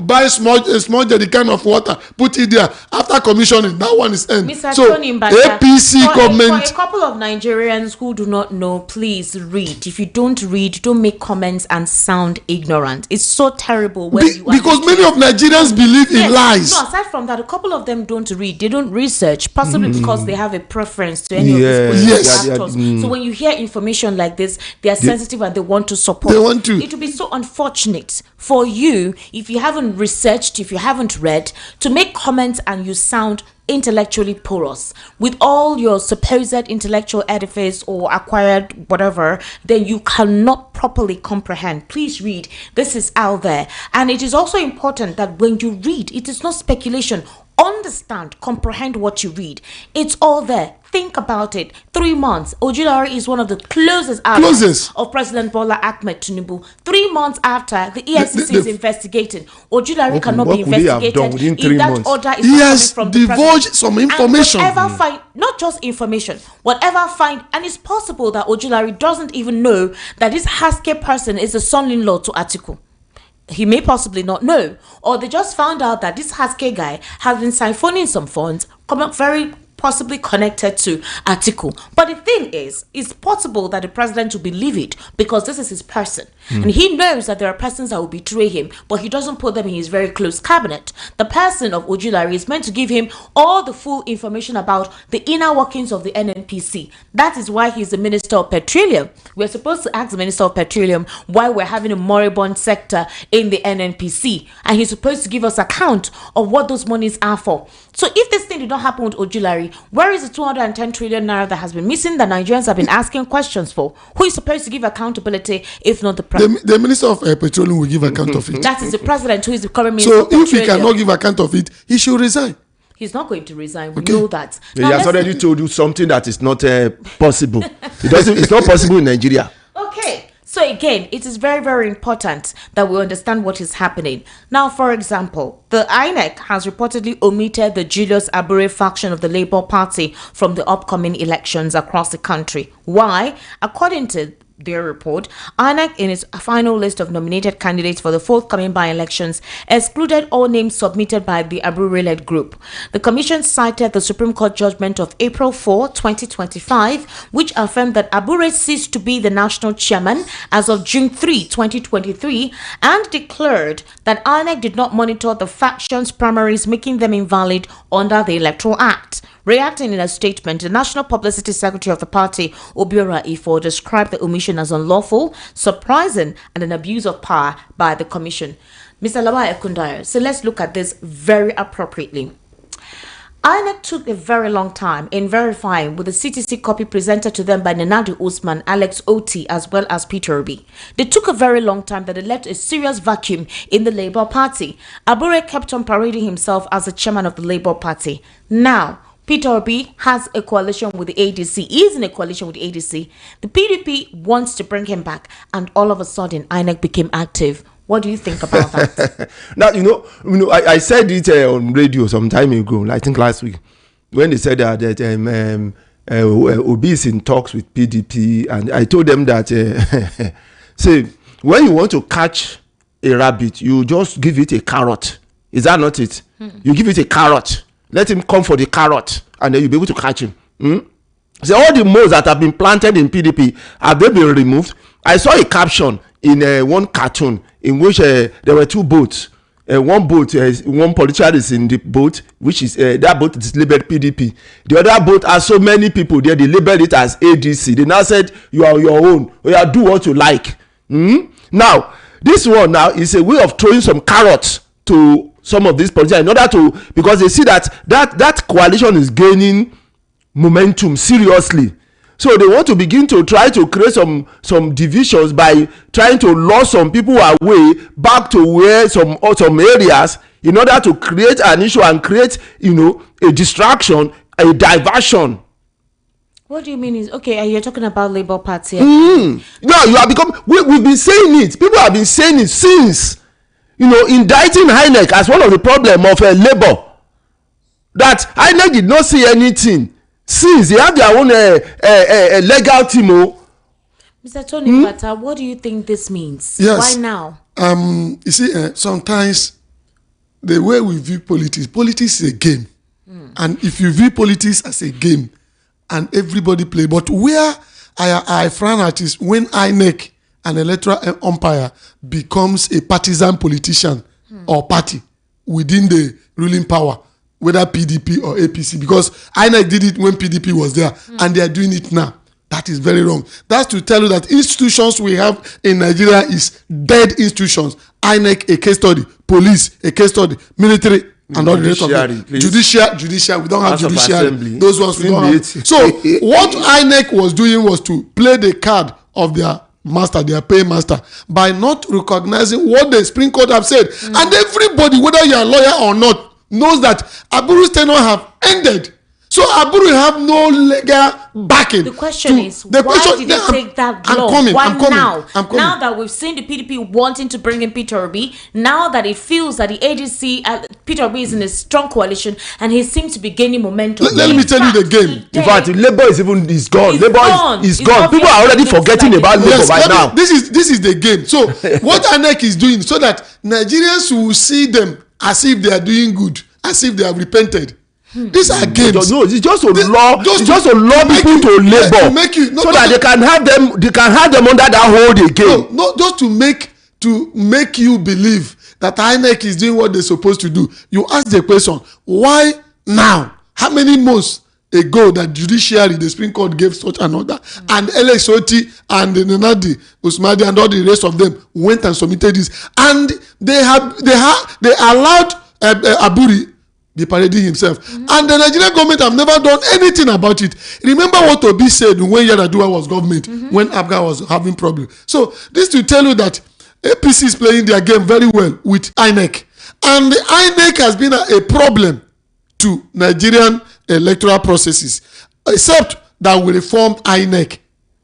buy a small jerrycan of water, put it there. After commissioning, that one is end. Mr. So, Tony Mbaka, APC government. For a couple of Nigerians who do not know, please read. If you don't read, don't make comments and sound ignorant. It's so terrible when you because many of Nigerians believe in lies. No, aside from that, a couple of them don't read. They don't research, possibly because they have a preference to any of these Yes. actors. So when you hear information like this, they are sensitive and they want to support. They want to. It would be so unfortunate for you, if you haven't researched, if you haven't read, to make comments and you sound intellectually porous with all your supposed intellectual edifice or acquired whatever, then you cannot properly comprehend. Please read. This is out there. And it is also important that when you read, it is not speculation. Understand, comprehend what you read. It's all there. Think about it. 3 months. Ojulari is one of the closest allies of President Bola Ahmed Tinubu. 3 months after the EFCC is investigating, Ojulari cannot be investigated if that order is coming from the president. Divulged some information. And whatever find, not just information, whatever find, and it's possible that Ojulari doesn't even know that this Haske person is the son-in-law to Atiku. He may possibly not know, or they just found out that this Haske guy has been siphoning some funds, very possibly connected to Atiku. But the thing is, it's possible that the president will believe it because this is his person. And he knows that there are persons that will betray him, but he doesn't put them in his very close cabinet. The person of Ojulari is meant to give him all the full information about the inner workings of the NNPC. That is why he's the Minister of Petroleum. We're supposed to ask the Minister of Petroleum why we're having a moribund sector in the NNPC. And he's supposed to give us account of what those monies are for. So if this thing did not happen with Ojulari, where is the 210 trillion naira that has been missing that Nigerians have been asking questions for? Who is supposed to give accountability if not the president? The Minister of Petroleum will give account of it. That is the president who is the current Minister So of Petroleum. if he cannot give account of it, he should resign. He's not going to resign. We know that. He has already told you something that is not possible. It's not possible in Nigeria. Okay. So again, it is very, very important that we understand what is happening. Now, for example, the INEC has reportedly omitted the Julius Abure faction of the Labour Party from the upcoming elections across the country. Why? According to their report, INEC in its final list of nominated candidates for the forthcoming by-elections excluded all names submitted by the Abure-led group. The commission cited the Supreme Court judgment of April 4, 2025, which affirmed that Abure ceased to be the national chairman as of June 3, 2023, and declared that INEC did not monitor the faction's primaries, making them invalid under the Electoral Act. Reacting in a statement, the National Publicity Secretary of the party, Obiora Ifo, described the omission as unlawful, surprising, and an abuse of power by the commission. Mr. Lawal Ekundaya, so let's look at this very appropriately. INEC took a very long time in verifying with the CTC copy presented to them by Nenadi Usman, Alex Oti, as well as Peter Obi. They took a very long time that they left a serious vacuum in the Labour Party. Abure kept on parading himself as the chairman of the Labour Party. Now, Peter Obi has a coalition with the ADC. He is in a coalition with the ADC. The PDP wants to bring him back, and all of a sudden, INEC became active. What do you think about that? Now, I said it on radio some time ago, I think last week, when they said that Obi is in talks with PDP, and I told them that say when you want to catch a rabbit, you just give it a carrot. Is that not it? You give it a carrot, let him come for the carrot, and then you'll be able to catch him. So all the moles that have been planted in PDP, have they been removed? I saw a caption in one cartoon in which there were two boats. One boat, one politician is in the boat, which is that boat is labeled PDP. The other boat has so many people there, they labeled it as ADC. They now said, you are your own, or you do what you like. Now, this one now is a way of throwing some carrots to some of these politicians in order to, because they see that coalition is gaining momentum seriously. So they want to begin to try to create some divisions by trying to lure some people away back to where some areas in order to create an issue and create, a distraction, a diversion. What do you mean? Okay, you're talking about Labour Party. No, you have become. We've been saying it. People have been saying it since. Indicting INEC as one of the problem of Labour. That INEC did not see anything. Since they have their own legal team. Mr. Tony Bata, what do you think this means? Yes. Why now? You see, sometimes the way we view politics is a game. And if you view politics as a game and everybody play, but where I frown at is when INEC, an electoral umpire, becomes a partisan politician or party within the ruling power, whether PDP or APC, because INEC did it when PDP was there, and they are doing it now. That is very wrong. That's to tell you that institutions we have in Nigeria is dead institutions. INEC, a case study. Police, a case study. Military, and all the rest of them. Judiciary, we don't have judiciary. Those ones we don't have. So what INEC was doing was to play the card of their master, their paymaster, by not recognizing what the Supreme Court have said. And everybody, whether you're a lawyer or not, knows that Aburu's tenure have ended. So Aburu have no legal backing. The question is, why did it take that long? Why now? Now that we've seen the PDP wanting to bring in Peter Obi, now that it feels that the ADC, Peter Obi is in a strong coalition and he seems to be gaining momentum. Let me tell you the game. In fact, Labour is gone. Labour is gone. People are already forgetting about Labour by now. This is the game. So what INEC is doing, so that Nigerians will see them as if they are doing good, as if they have repented. These are games. No, it's just to lure people to Labour, so that they can have them under that hold again. No, just to make you believe that INEC is doing what they're supposed to do. You ask the question, why now? How many months ago that judiciary, the Supreme Court gave such an order, and LXOT and Nenadi, Usmadi and all the rest of them went and submitted this, and they allowed Aburi be parading himself, and the Nigerian government have never done anything about it. Remember what Obi said when Yar'Adua was government, when Abga was having problems. So this to tell you that APC is playing their game very well with INEC, and the INEC has been a problem to Nigerian electoral processes, except that we reform INEC.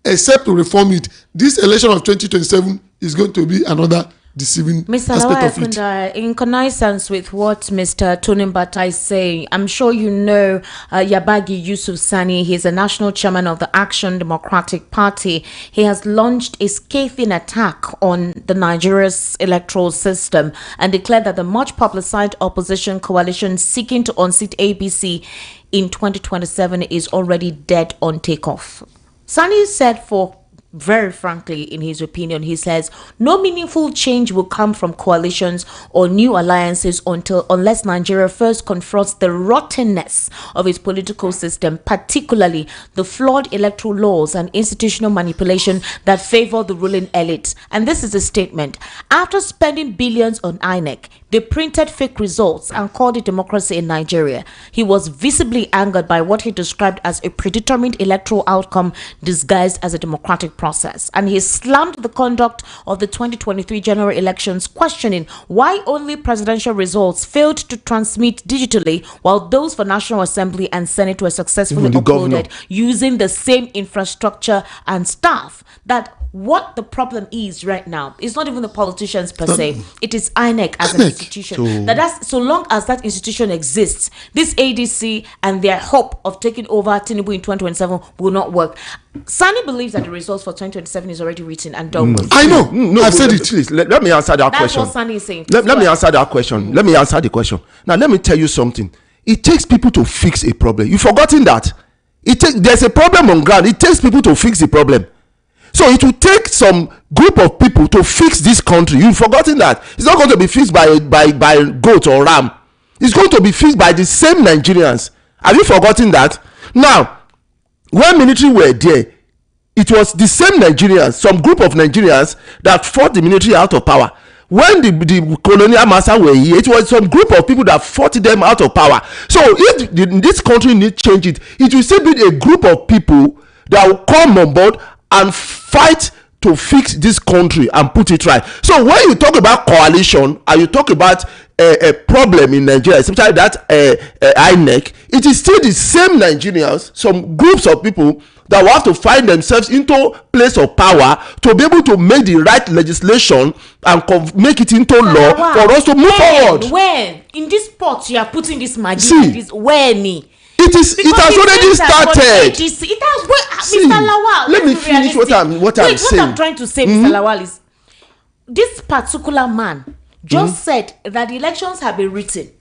Except to reform it, this election of 2027 is going to be another deceiving Mr. aspect of it. In connivance with what Mr. Tony Bata is saying, I'm sure you know Yabagi Yusuf Sani. He's a national chairman of the Action Democratic Party. He has launched a scathing attack on the Nigeria's electoral system and declared that the much publicized opposition coalition seeking to unseat APC in 2027 is already dead on takeoff. Sani said, very frankly, in his opinion, he says no meaningful change will come from coalitions or new alliances unless Nigeria first confronts the rottenness of its political system, particularly the flawed electoral laws and institutional manipulation that favor the ruling elite. And this is a statement. After spending billions on INEC, they printed fake results and called it democracy in Nigeria. He was visibly angered by what he described as a predetermined electoral outcome disguised as a democratic process. And he slammed the conduct of the 2023 general elections, questioning why only presidential results failed to transmit digitally while those for National Assembly and Senate were successfully uploaded using the same infrastructure and staff. That what the problem is right now is not even the politicians per se. It is INEC as an institution. That's so long as that institution exists, this ADC and their hope of taking over Tinubu in 2027 will not work. Sani believes that the results for 2027 is already written and done with. I know. No, I've said it. Please, let me answer that question. That's what Sani is saying. Let me answer that question. Let me answer the question. Now, let me tell you something. It takes people to fix a problem. You've forgotten that. There's a problem on ground. It takes people to fix the problem. So it will take some group of people to fix this country. You've forgotten that. It's not going to be fixed by goat or ram. It's going to be fixed by the same Nigerians. Have you forgotten that? Now, when military were there, it was the same Nigerians, some group of Nigerians that fought the military out of power. When the colonial masters were here, it was some group of people that fought them out of power. So if this country needs change, it will still be a group of people that will come on board and fight to fix this country and put it right. So when you talk about coalition and you talk about a problem in Nigeria, especially that INEC, it is still the same Nigerians, some groups of people that will have to find themselves into place of power to be able to make the right legislation and make it into law for us to move forward. When in this pot you are putting this magic, this it has already started. It has. Mr. Lawal, let me finish what I'm saying. What I'm trying to say, Mr. Lawal, is this particular man just said that the elections have been written.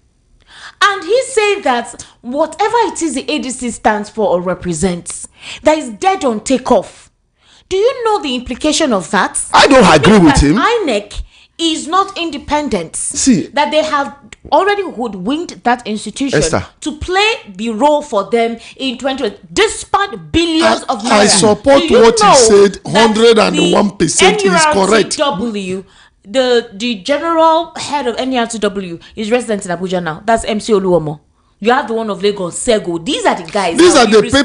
And he said that whatever it is the ADC stands for or represents, that is dead on takeoff. Do you know the implication of that? I don't agree with him. INEC is not independent. See, that they have already hoodwinked that institution to play the role for them in 2020, despite billions of naira. I support what he said. 101% is correct. NRTW, the general head of NRTW is resident in Abuja now. That's MC Oluomo. You have the one of Lagos, Sego. These are the guys. These are the same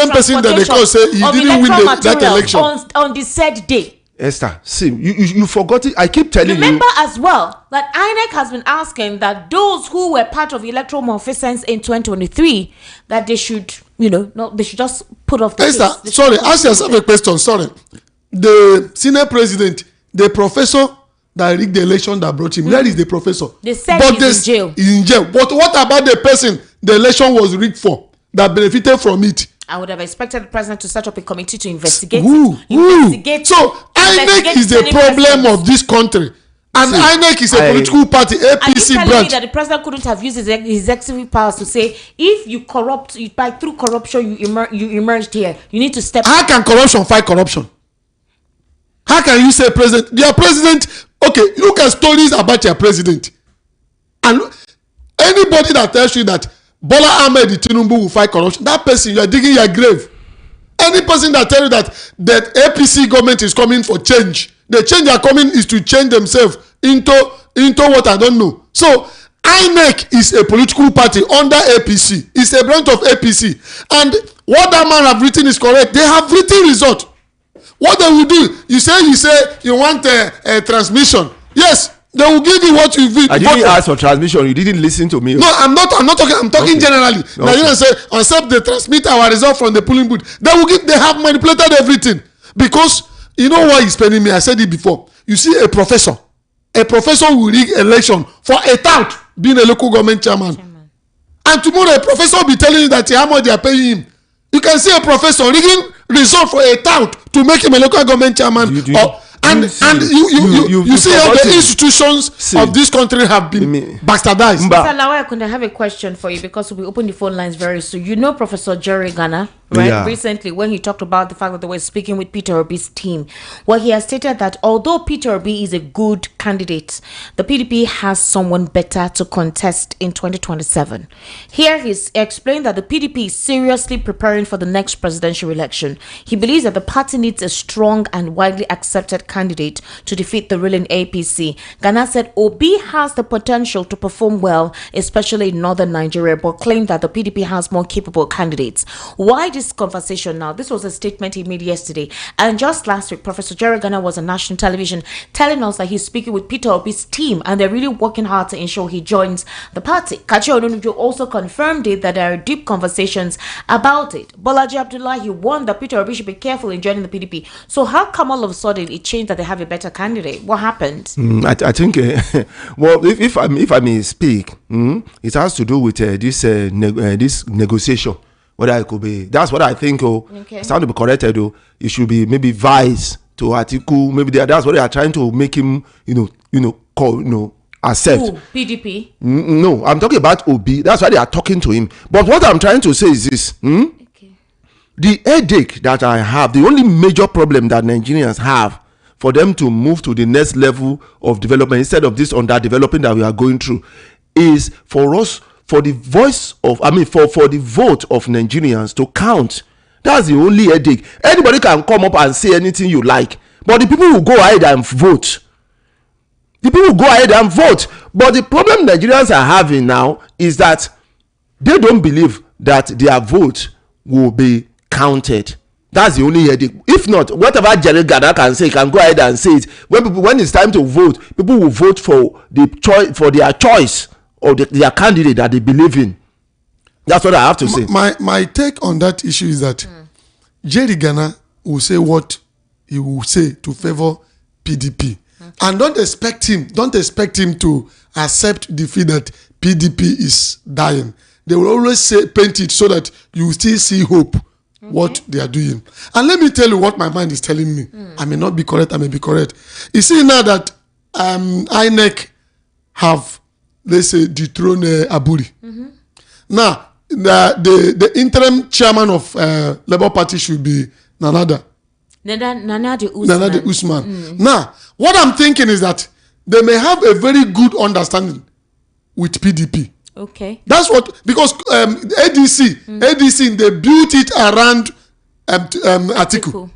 person that they call say he didn't win that election on the said day. Esther, see, you forgot it. I keep telling you. Remember as well that INEC has been asking that those who were part of electoral malfeasance in 2023, that they should, they should just put off the Esther, case. sorry, ask yourself a question. Sorry. The senior president, the professor that rigged the election that brought him, where is the professor? They said he's in jail. He's in jail. But what about the person the election was rigged for, that benefited from it? I would have expected the president to set up a committee to investigate it. So INEC is the problem of this country. And INEC is a political party, APC branch. Are you telling me that the president couldn't have used his executive powers to say, if you corrupt, through corruption you emerged here, you need to step How can corruption fight corruption? How can you say president? Your president, okay, look at stories about your president. And anybody that tells you that Bola Ahmed Tinubu will fight corruption, that person, you are digging your grave. Any person that tells you that APC government is coming for change, the change they are coming is to change themselves into what I don't know. So INEC is a political party under APC. It's a branch of APC. And what that man have written is correct. They have written result. What they will do, you say you want a transmission. Yes, they will give you what you I didn't ask for transmission. You didn't listen to me. No, I'm not talking. I'm talking generally. Okay. Now you don't say, except they transmit our result from the polling booth. They have manipulated everything. Because you know why he's spending me? I said it before. You see a professor will rig election for a tout being a local government chairman. And tomorrow a professor will be telling you that how much they are paying him. You can see a professor rigging result for a tout to make him a local government chairman. You see how the institutions of this country have been bastardized. Mr. Lawal, I have a question for you because we'll open the phone lines very soon. You know Professor Jerry Ghana, right? Yeah. Recently, when he talked about the fact that they were speaking with Peter Obi's team, well, he has stated that although Peter Obi is a good candidate, the PDP has someone better to contest in 2027. Here, he's explained that the PDP is seriously preparing for the next presidential election. He believes that the party needs a strong and widely accepted candidate to defeat the ruling APC. Ghana said Obi has the potential to perform well, especially in northern Nigeria, but claimed that the PDP has more capable candidates. Why did this conversation now. This was a statement he made yesterday. And just last week, Professor Jerry Ghana was on national television telling us that he's speaking with Peter Obi's team and they're really working hard to ensure he joins the party. Kachi Onunuju also confirmed it that there are deep conversations about it. Bolaji Abdullahi warned that Peter Obi should be careful in joining the PDP. So how come all of a sudden it changed that they have a better candidate? What happened? I think, well, if I may speak, it has to do with this negotiation. Whether it could be, that's what I think. It's time to be corrected. It should be maybe vice to Atiku. Maybe that's what they are trying to make him, accept. Ooh, PDP. No, I'm talking about Obi. That's why they are talking to him. But what I'm trying to say is this: the headache that I have, the only major problem that Nigerians have for them to move to the next level of development instead of this underdeveloping that we are going through, is for us, for the voice of, for the vote of Nigerians to count. That's the only headache. Anybody can come up and say anything you like, but the people will go ahead and vote. The people will go ahead and vote. But the problem Nigerians are having now is that they don't believe that their vote will be counted. That's the only headache. If not, whatever Jerry Ghana can say, can go ahead and say it. When it's time to vote, people will vote for their choice or their candidate that they believe in. That's what I have to say. My take on that issue is that Jerry Ghana will say what he will say to favor PDP. And don't expect him to accept defeat that PDP is dying. They will always paint it so that you still see hope what they are doing. And let me tell you what my mind is telling me. I may not be correct, I may be correct. You see now that INEC have, let's say, dethroned Aburi. Now, the interim chairman of Labour Party should be Nana Usman. Now, what I'm thinking is that they may have a very good understanding with PDP. Okay. That's what, because ADC, they built it around Atiku.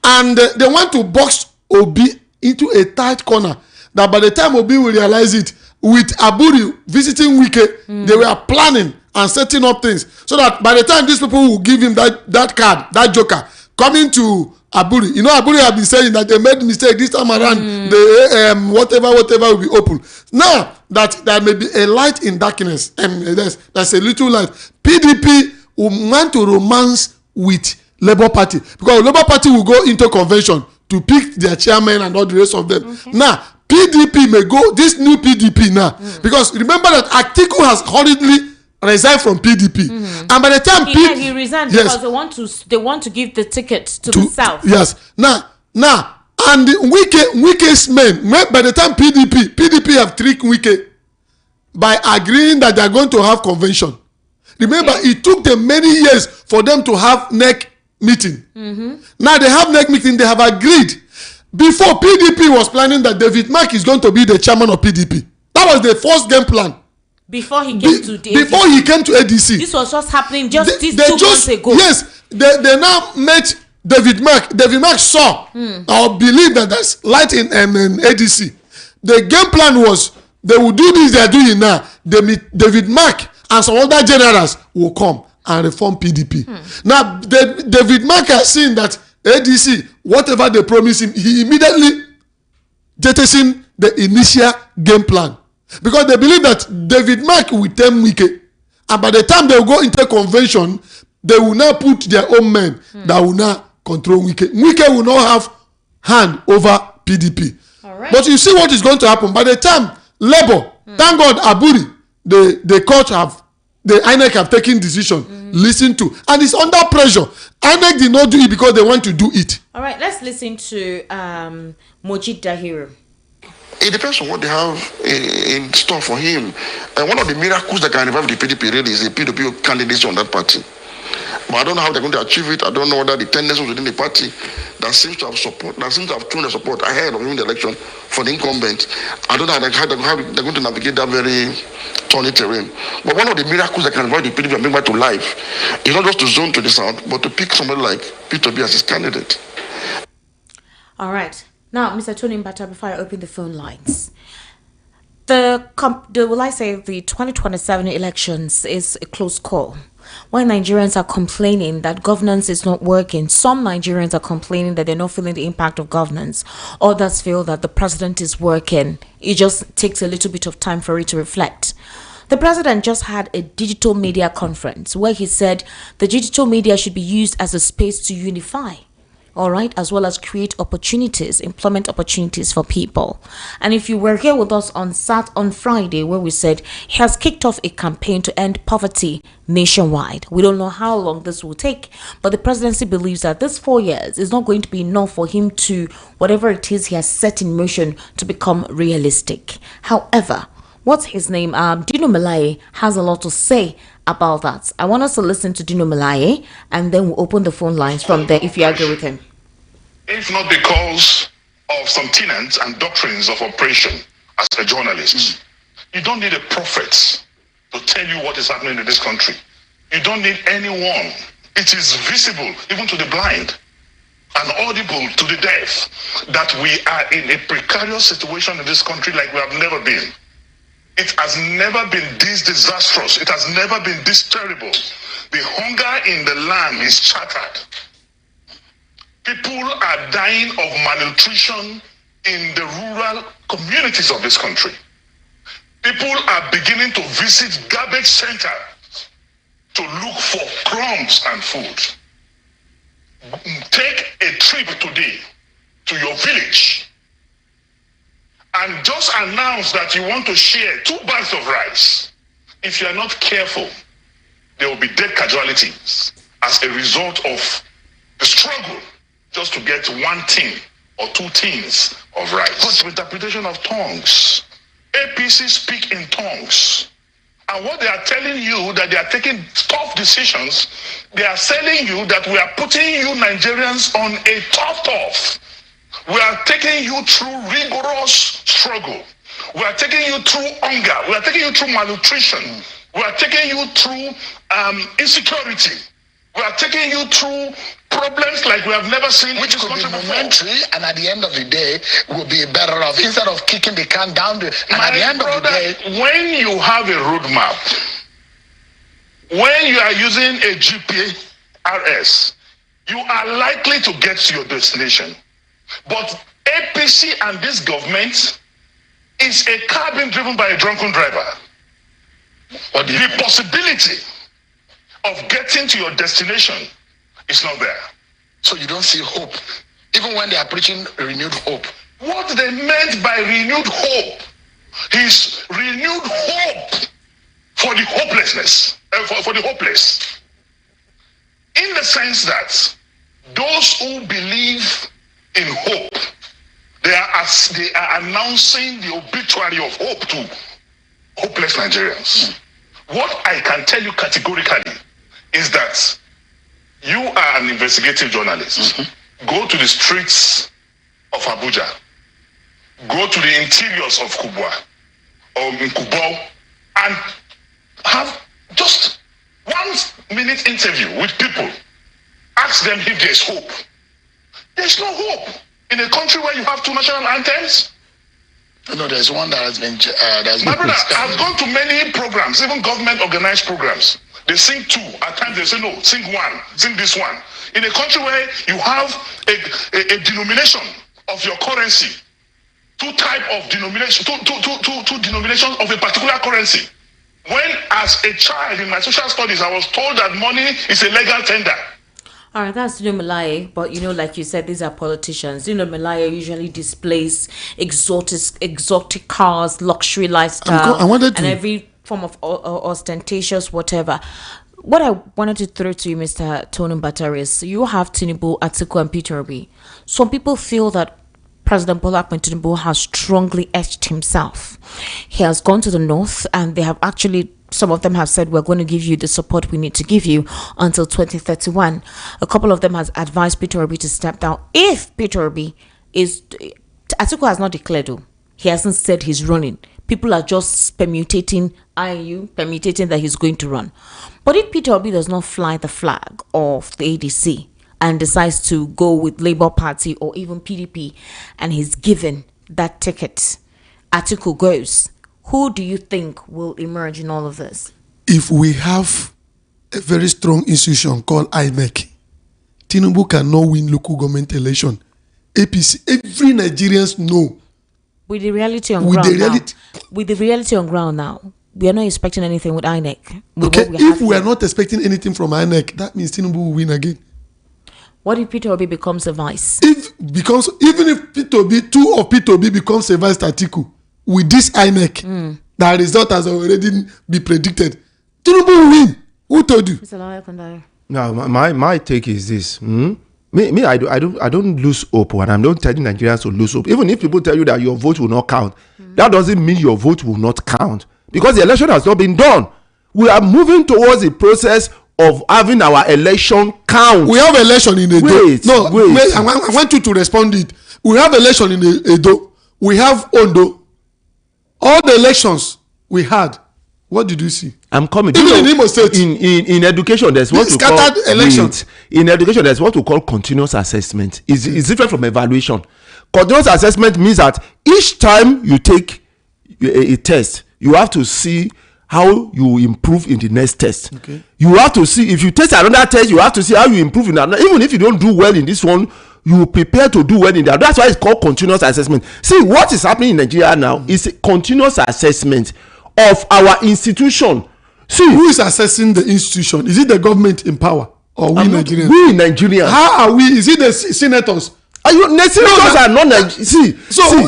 And they want to box Obi into a tight corner. That by the time Obi will realize it, with Aburi visiting Wike, they were planning and setting up things. So that by the time these people will give him that card, that joker, coming to Aburi. Aburi have been saying that they made mistake this time around. The whatever will be open. Now that there may be a light in darkness, and there's a little light. PDP will want to romance with Labour Party because Labour Party will go into convention to pick their chairman and all the rest of them. Okay. Now PDP may go this new PDP now because remember that Atiku has hurriedly resigned from PDP, and by the time he resigned because they want to give the ticket to the south. Yes. Now, and Wike's men, by the time PDP have tricked Wike by agreeing that they are going to have convention. Remember, it took them many years for them to have NEC meeting. Now they have NEC meeting. They have agreed. Before PDP was planning that David Mark is going to be the chairman of PDP. That was the first game plan. Before he came to ADC. This was just happening just 2 months ago. Yes, they now met David Mark. David Mark saw or believed that there's light in ADC. The game plan was they will do this they are doing now. David Mark and some other generals will come and reform PDP. Now, David Mark has seen that ADC, whatever they promised him, he immediately jettisoned the initial game plan. Because they believe that David Mark will tame Wike. And by the time they will go into convention, they will now put their own men that will now control Wike. Wike will not have hand over PDP. Right. But you see what is going to happen. By the time Labour, thank God Aburi, the court the INEC have taken decision, listen to. And it's under pressure. INEC did not do it because they want to do it. All right, let's listen to Mojid Dahiru. It depends on what they have in store for him. And one of the miracles that can revive the PDP really is a PDP candidacy on that party. But I don't know how they're going to achieve it. I don't know whether the tendencies within the party that seems to have thrown their support ahead of the election for the incumbent. I don't know how they're going to navigate that very thorny terrain. But one of the miracles that can revive the PDP and bring back to life is not just to zone to the south, but to pick somebody like Peter B as his candidate. All right. Now, Mr. Tony Mbata, before I open the phone lines, the 2027 elections is a close call. When Nigerians are complaining that governance is not working, some Nigerians are complaining that they're not feeling the impact of governance. Others feel that the president is working. It just takes a little bit of time for it to reflect. The president just had a digital media conference where he said the digital media should be used as a space to unify, all right, as well as create opportunities, employment opportunities for people. And if you were here with us on Friday, where we said he has kicked off a campaign to end poverty nationwide. We don't know how long this will take, but the presidency believes that this 4 years is not going to be enough for him to, whatever it is he has set in motion, to become realistic. However, what's his name? Dino Melaye has a lot to say about that. I want us to listen to Dino Melaye, and then we'll open the phone lines from there if you agree with him. If not because of some tenets and doctrines of operation as a journalist, you don't need a prophet to tell you what is happening in this country. You don't need anyone. It is visible even to the blind and audible to the deaf that we are in a precarious situation in this country like we have never been. It has never been this disastrous. It has never been this terrible. The hunger in the land is shattered. People are dying of malnutrition in the rural communities of this country. People are beginning to visit garbage centers to look for crumbs and food. Take a trip today to your village and just announce that you want to share 2 bags of rice. If you are not careful, there will be dead casualties as a result of the struggle just to get 1 tin or 2 tins of rice. But interpretation of tongues. APC speak in tongues. And what they are telling you that they are taking tough decisions, they are telling you that we are putting you Nigerians on a tough. We are taking you through rigorous struggle. We are taking you through hunger. We are taking you through malnutrition. We are taking you through insecurity. We are taking you through problems like we have never seen. Which could be momentary, and at the end of the day, will be better off instead of kicking the can down. At the end of the day, when you have a roadmap, when you are using a GPRS, you are likely to get to your destination. But APC and this government is a car being driven by a drunken driver. The possibility of getting to your destination is not there. So you don't see hope, even when they are preaching renewed hope. What they meant by renewed hope is renewed hope for the hopelessness, for the hopeless. In the sense that those who believe in hope, they are announcing the obituary of hope to hopeless Nigerians. What I can tell you categorically is that you are an investigative journalist. Go to the streets of Abuja. Go to the interiors of Kubwa or Nkubao and have just 1 minute interview with people. Ask them if there's hope. There's no hope in a country where you have 2 national anthems. No, there's one that has been. My brother, I've gone to many programs, even government organized programs. They sing 2. At times they say, no, sing 1, sing this one. In a country where you have a denomination of your currency, 2 type of denomination, two denominations of a particular currency. When as a child in my social studies, I was told that money is a legal tender. All right, that's Dino Melaye, but like you said, these are politicians. Dino Melaye usually displays exotic cars, luxury lifestyle, and every form of ostentatious whatever. What I wanted to throw to you, Mr. Tony Batari, is you have Tinubu, Atiku, and Peter Obi. Some people feel that President Bola Ahmed Tinubu has strongly edged himself. He has gone to the north, and they have actually, some of them have said, we're going to give you the support we need to give you until 2031. A couple of them has advised Peter Obi to step down. If Peter Obi is, Atiku has not declared, he hasn't said he's running. People are just permutating that he's going to run. But if Peter Obi does not fly the flag of the ADC and decides to go with Labour Party or even PDP, and he's given that ticket, Atiku goes, who do you think will emerge in all of this? If we have a very strong institution called INEC. Tinubu cannot win local government election. APC, every Nigerians know. With the reality on ground now, we are not expecting anything with INEC. Okay, if we are not expecting anything from INEC, that means Tinubu will win again. What if Peter Obi becomes a vice? Even if Peter Obi, two of Peter Obi becomes a vice Atiku, with this INEC, the result has already been predicted. Tinubu will win. Who told you? Now, my take is this. I don't lose hope, and I'm not telling Nigerians to lose hope. Even if people tell you that your vote will not count, that doesn't mean your vote will not count, because the election has not been done. We are moving towards the process of having our election count. We have election in Edo. Wait. I want you to respond to it. We have election in Edo. We have Ondo. All the elections we had. What did you see? I'm coming. Even in Imo State. In education, there's what we call elections. In education, there's what we call continuous assessment. It's different from evaluation. Continuous assessment means that each time you take a test, you have to see how you improve in the next test. Okay. You have to see, if you test another test, you have to see how you improve in another. Even if you don't do well in this one, you prepare to do well in that. That's why it's called continuous assessment. See, what is happening in Nigeria now is a continuous assessment of our institution. See, who is assessing the institution? Is it the government in power or we Nigerians? We Nigerians. How are we? Is it the senators? Are you senators are not Nigerians? See,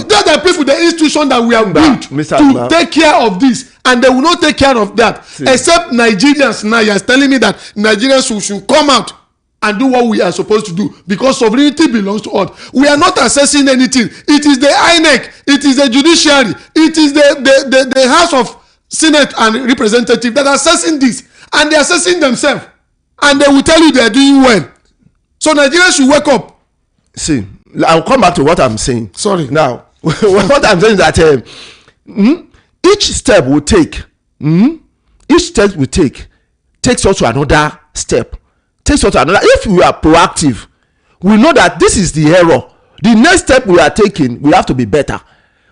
that's the people, the institution that we have built to take care of this, and they will not take care of that. Except Nigerians now. You are telling me that Nigerians should come out and do what we are supposed to do, because sovereignty belongs to us. We are not assessing anything. It is the INEC, it is the judiciary, it is the House of Senate and Representative that are assessing this, and they are assessing themselves, and they will tell you they are doing well. So Nigerians should wake up. See, I'll come back to what I'm saying. Sorry. Now, what I'm saying is that each step we take, takes us to another step. Takes us to another. If we are proactive, we know that this is the error. The next step we are taking, we have to be better.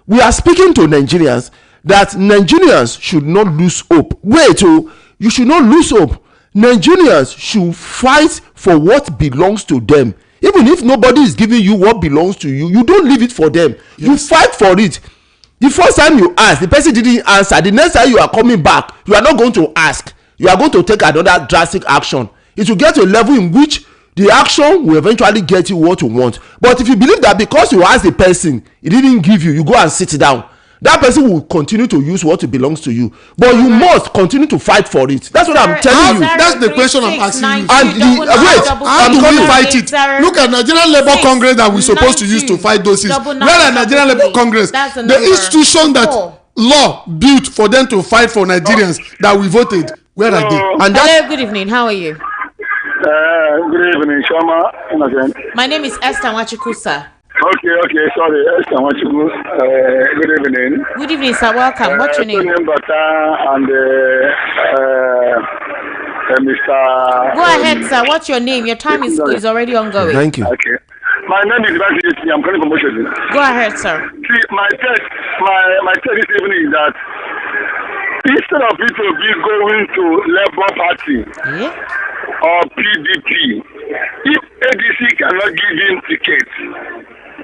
We are speaking to Nigerians that Nigerians should not lose hope. You should not lose hope. Nigerians should fight for what belongs to them. Even if nobody is giving you what belongs to you, you don't leave it for them. Yes. You fight for it. The first time you ask, the person didn't answer. The next time you are coming back, you are not going to ask. You are going to take another drastic action. It will get to a level in which the action will eventually get you what you want. But if you believe that because you ask the person, he didn't give you, you go and sit down, that person will continue to use what belongs to you. But you must continue to fight for it. That's what I'm telling you. That's the question I'm asking you. And how do we fight it? Look at Nigerian Labour Congress that we're supposed to use to fight those things. Where are Nigerian Labour Congress? The institution that law built for them to fight for Nigerians that we voted. Where are they? And hello, good evening. How are you? Good evening, Shama. My name is Esther Wachikusa. Okay, sorry. Esther Wachiku. Good evening. Good evening, sir. Welcome. What's your name? And Mr. Go ahead, sir. What's your name? Your time is already ongoing. Thank you. Okay. My name is Randy. I'm calling from Ojulari. Go ahead, sir. See, my text this evening is that instead of it to be going to Labour Party or PDP, if ADC cannot give him tickets,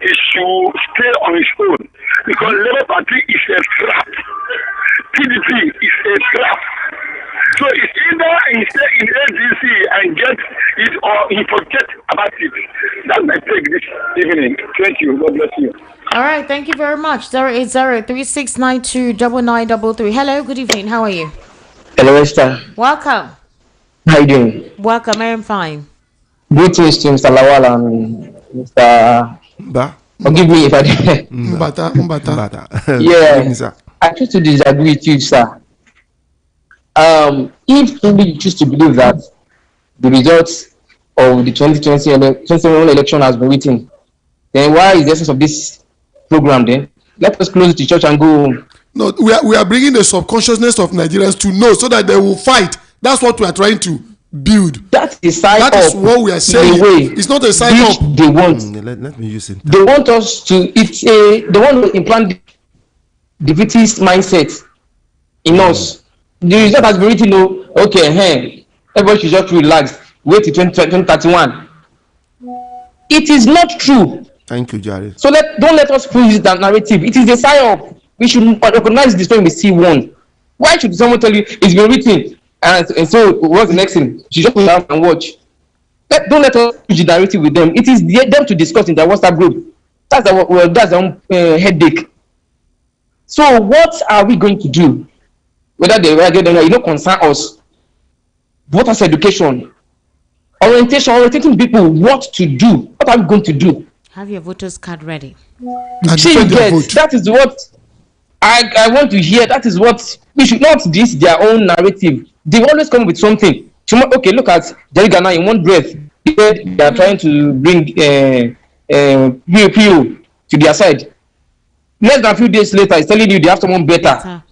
he should stay on his own, because Labour Party is a trap. PDP is a trap. So it's either he stay in ADC and get it, or he forget about it. That's my take this evening. Thank you. God bless you. All right, thank you very much. 08036929933. Hello, good evening. How are you? Hello, Esther. Welcome. How are you doing? Welcome. I am fine. Greetings to Mr. Lawal and Mr. Forgive me if I did. Mbata. Yeah, I choose to disagree with you, sir. If you choose to believe that the results of the 2021 election has been written, then why is the essence of this program then? Let us close the church and go home. No, we are bringing the subconsciousness of Nigerians to know so that they will fight. That's what we are trying to build. That is what we are saying. It's not a sign up. They want. Let me use it. They want us to. They want to implant defeatist mindset in us. The result has been written. Okay, everybody should just relax, wait till 2031. It is not true. Thank you, Jared. So don't let us push that narrative. It is a sign-up. We should recognize this when we see one. Why should someone tell you it's been written? And so what's the next thing? You should just put down and watch. Don't let us push the narrative with them. It is them to discuss in their WhatsApp group. That's their own headache. So what are we going to do? Whether they will get them, it don't concern us. Voters education, orienting people what to do. What are we going to do? Have your voters card ready. That is what I want to hear. That is what we should not diss their own narrative. They always come with something. Okay, look at Jerry Ghana in one breath. They are trying to bring PO to their side. Less than a few days later, it's telling you they have someone better.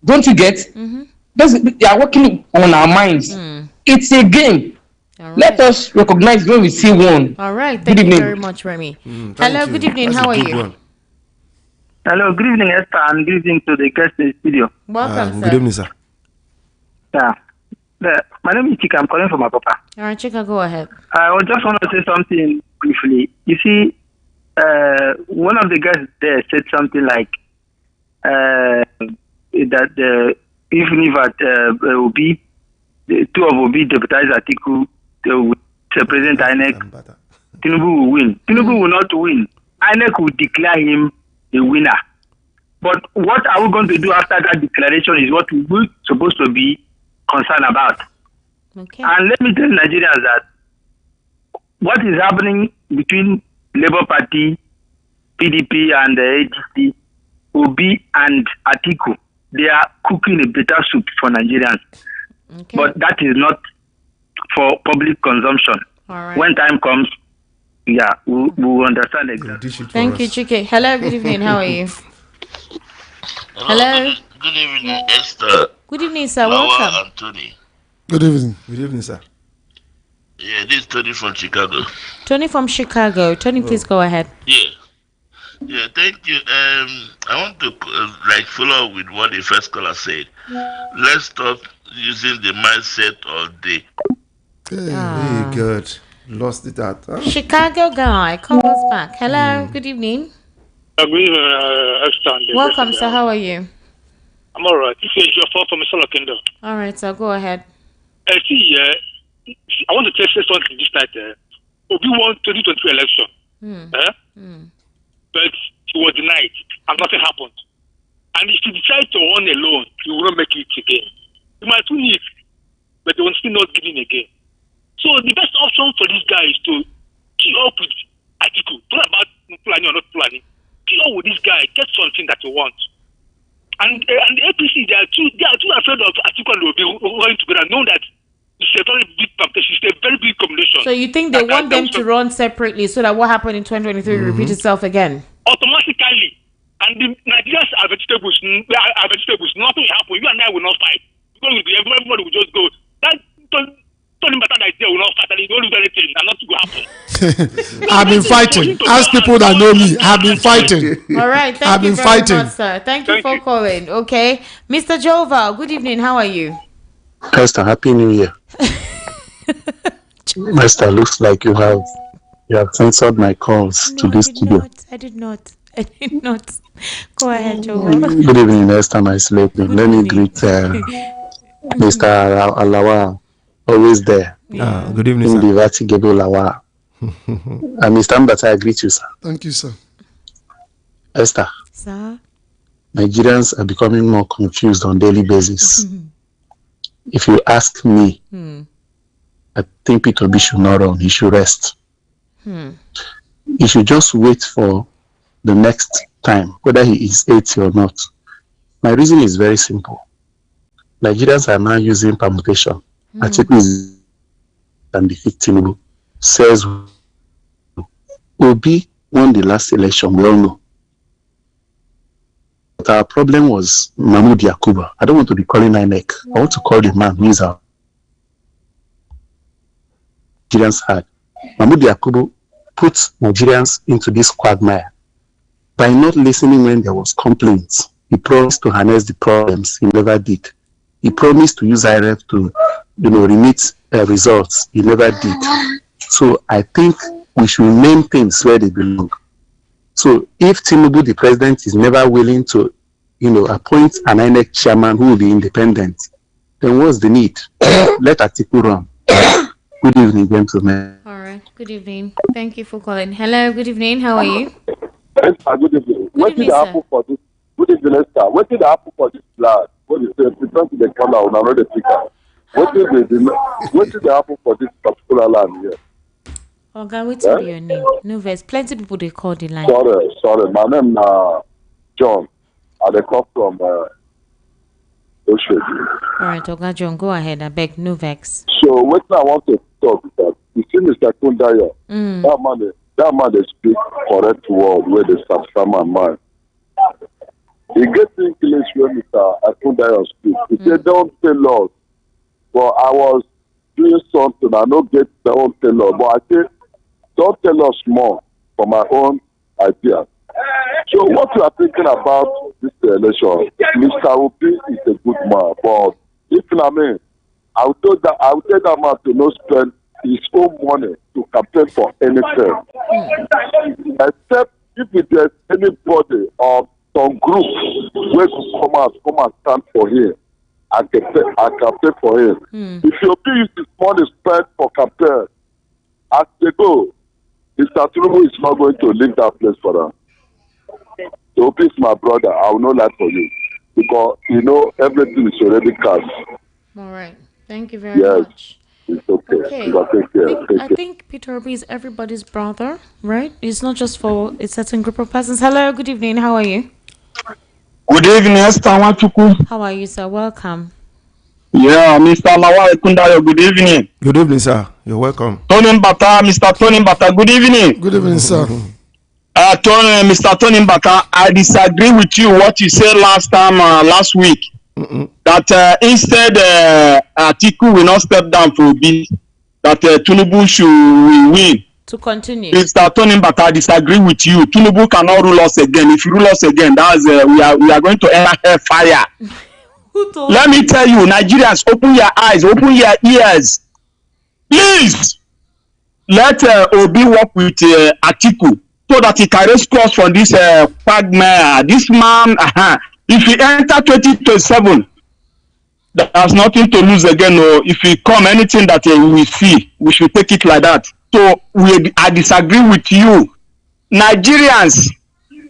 Don't you get? They are working on our minds. It's a game. Right. Let us recognize when we see one. All right. Thank you very much, Remy. Hello, good evening. How are you? One. Hello, good evening, Esther, and good evening to the guest in the studio. Welcome, sir. Good evening, sir. Yeah. My name is Chika. I'm calling from Apapa. All right, Chika, go ahead. I just want to say something briefly. You see, one of the guys there said something like that even if Obi, the two of Obi deputize Atiku, they will represent INEC, Tinubu will win. Tinubu will not win. INEC will declare him a winner. But what are we going to do after that declaration is what we're supposed to be concerned about. Okay. And let me tell Nigerians that what is happening between Labour Party, PDP, and the ADC, Obi and Atiku, they are cooking a better soup for Nigerians. Okay. But that is not for public consumption. All right. When time comes, we'll understand exactly. Thank you, Chike. Hello, good evening. How are you? Hello. Good evening, Esther. Good evening, sir. Lawa Welcome. and Tony. Good evening. Good evening, sir. Yeah, this is Tony from Chicago. Tony from Chicago. Tony, please go ahead. Yeah, thank you. I want to follow up with what the first caller said. Let's stop using the mindset all day. Hey, good. Lost it at. Huh? Chicago guy, call us back. Hello, good evening. Good evening, Esther. Welcome, sir. How are you? I'm all right. This is your fault from Mr. Kingdom. All right, sir. Go ahead. See, I want to say something this night. Obi won 2022 election. But he was denied and nothing happened. And if he decides to run alone, he will not make it again. He might win it, but they will still not give in again. So the best option for this guy is to keep up with Atiku. Not about planning or not planning. Keep up with this guy, get something that you want. And the APC, they are too afraid of Atiku and Obi running together, knowing that it's a very big competition, it's a very big combination. So you think they want them to run separately so that what happened in 2023 will repeat itself again? Automatically. And the Nigerians are vegetables. Nothing will happen. You and I will not fight. Because everybody will just go. That Tony Mbata idea will not fight and it won't do anything and nothing will happen. I've been fighting. Ask people that know me. I've been fighting. All right. Thank you very much, sir. Thank you for calling. Okay. Mr. Jova, good evening. How are you? Esther, Happy New Year. Esther, looks like you have censored my calls to this studio. I did not. Go ahead, Jova. Good evening, Esther, my slave. Let me greet Mr. Alawa, always there. Good evening, sir. Lawa. Mr. Mbata, I greet you, sir. Thank you, sir. Esther. Sir. Nigerians are becoming more confused on a daily basis. If you ask me, I think Peter B should not run. He should rest. He should just wait for the next time, whether he is 80 or not. My reason is very simple. Nigerians are now using permutation. Atiku is and defeat Tinubu. Says Obi won the last election, we all know. But our problem was Mahmoud Yakuba. I don't want to be calling INEC. I want to call the man who is our Nigerians had. Mahmoud Yakubu put Nigerians into this quagmire by not listening when there was complaints. He promised to harness the problems. He never did. He promised to use IRF to remit results. He never did. So I think we should name things where they belong. So if Tinubu, the president, is never willing to, appoint an INEC chairman who will be independent, then what's the need? Let Atiku run. Good evening, gentlemen. All right. Good evening. Thank you for calling. Hello. Good evening. How are you? Good evening. What did happen for this? Good evening, Esther. What did happen for this lad? What is the return to the corner on another speaker? What did happen for this particular land here? Okay, what's your name? No, there's plenty of people they call the line. Sorry. My name is John. I come from Oshodi. All right, Oga John, go ahead. I beg, no vex. So what I want to talk is that you see Mr. Kundayo, that man they speak correct word where they satisfy my mind. He gets English when Mr. Kundayo speak. He said, don't tell us. But I was doing something. I don't get the own tell us. But I said, don't tell us more for my own idea. So what you are thinking about this election, Mr. Obi is a good man. But if I mean, I would tell that man to not spend his own money to campaign for anything. Except if there's anybody or some group where to come and stand for him and campaign for him. If you use his money spent for campaign, as they go, Mr. Tinubu is not going to leave that place for them. So please, my brother, I will not lie for you because everything is already cast. All right. Thank you very much. It's okay. I think Peter Obi is everybody's brother, right? It's not just for a certain group of persons. Hello, good evening. How are you? Good evening, Esther Atiku. How are you, sir? Welcome. Yeah, Mr. Lawal Kundayo, good evening. Good evening, sir. You're welcome. Mr. Tony Mbata, good evening. Good evening, sir. Mr. Tony Mbata, I disagree with you what you said last week. That instead Atiku will not step down for Obi, that Tinubu should win. To continue. Mr. Tony Mbata, I disagree with you. Tinubu cannot rule us again. If you rule us again, that's we are going to enter hellfire. Let me tell you, Nigerians, open your eyes, open your ears. Please, let Obi work with Atiku so that he can rescue us from this quagmire. This man, if he enter 2027, there's nothing to lose again. Or if he come, anything that we see, we should take it like that. So I disagree with you. Nigerians,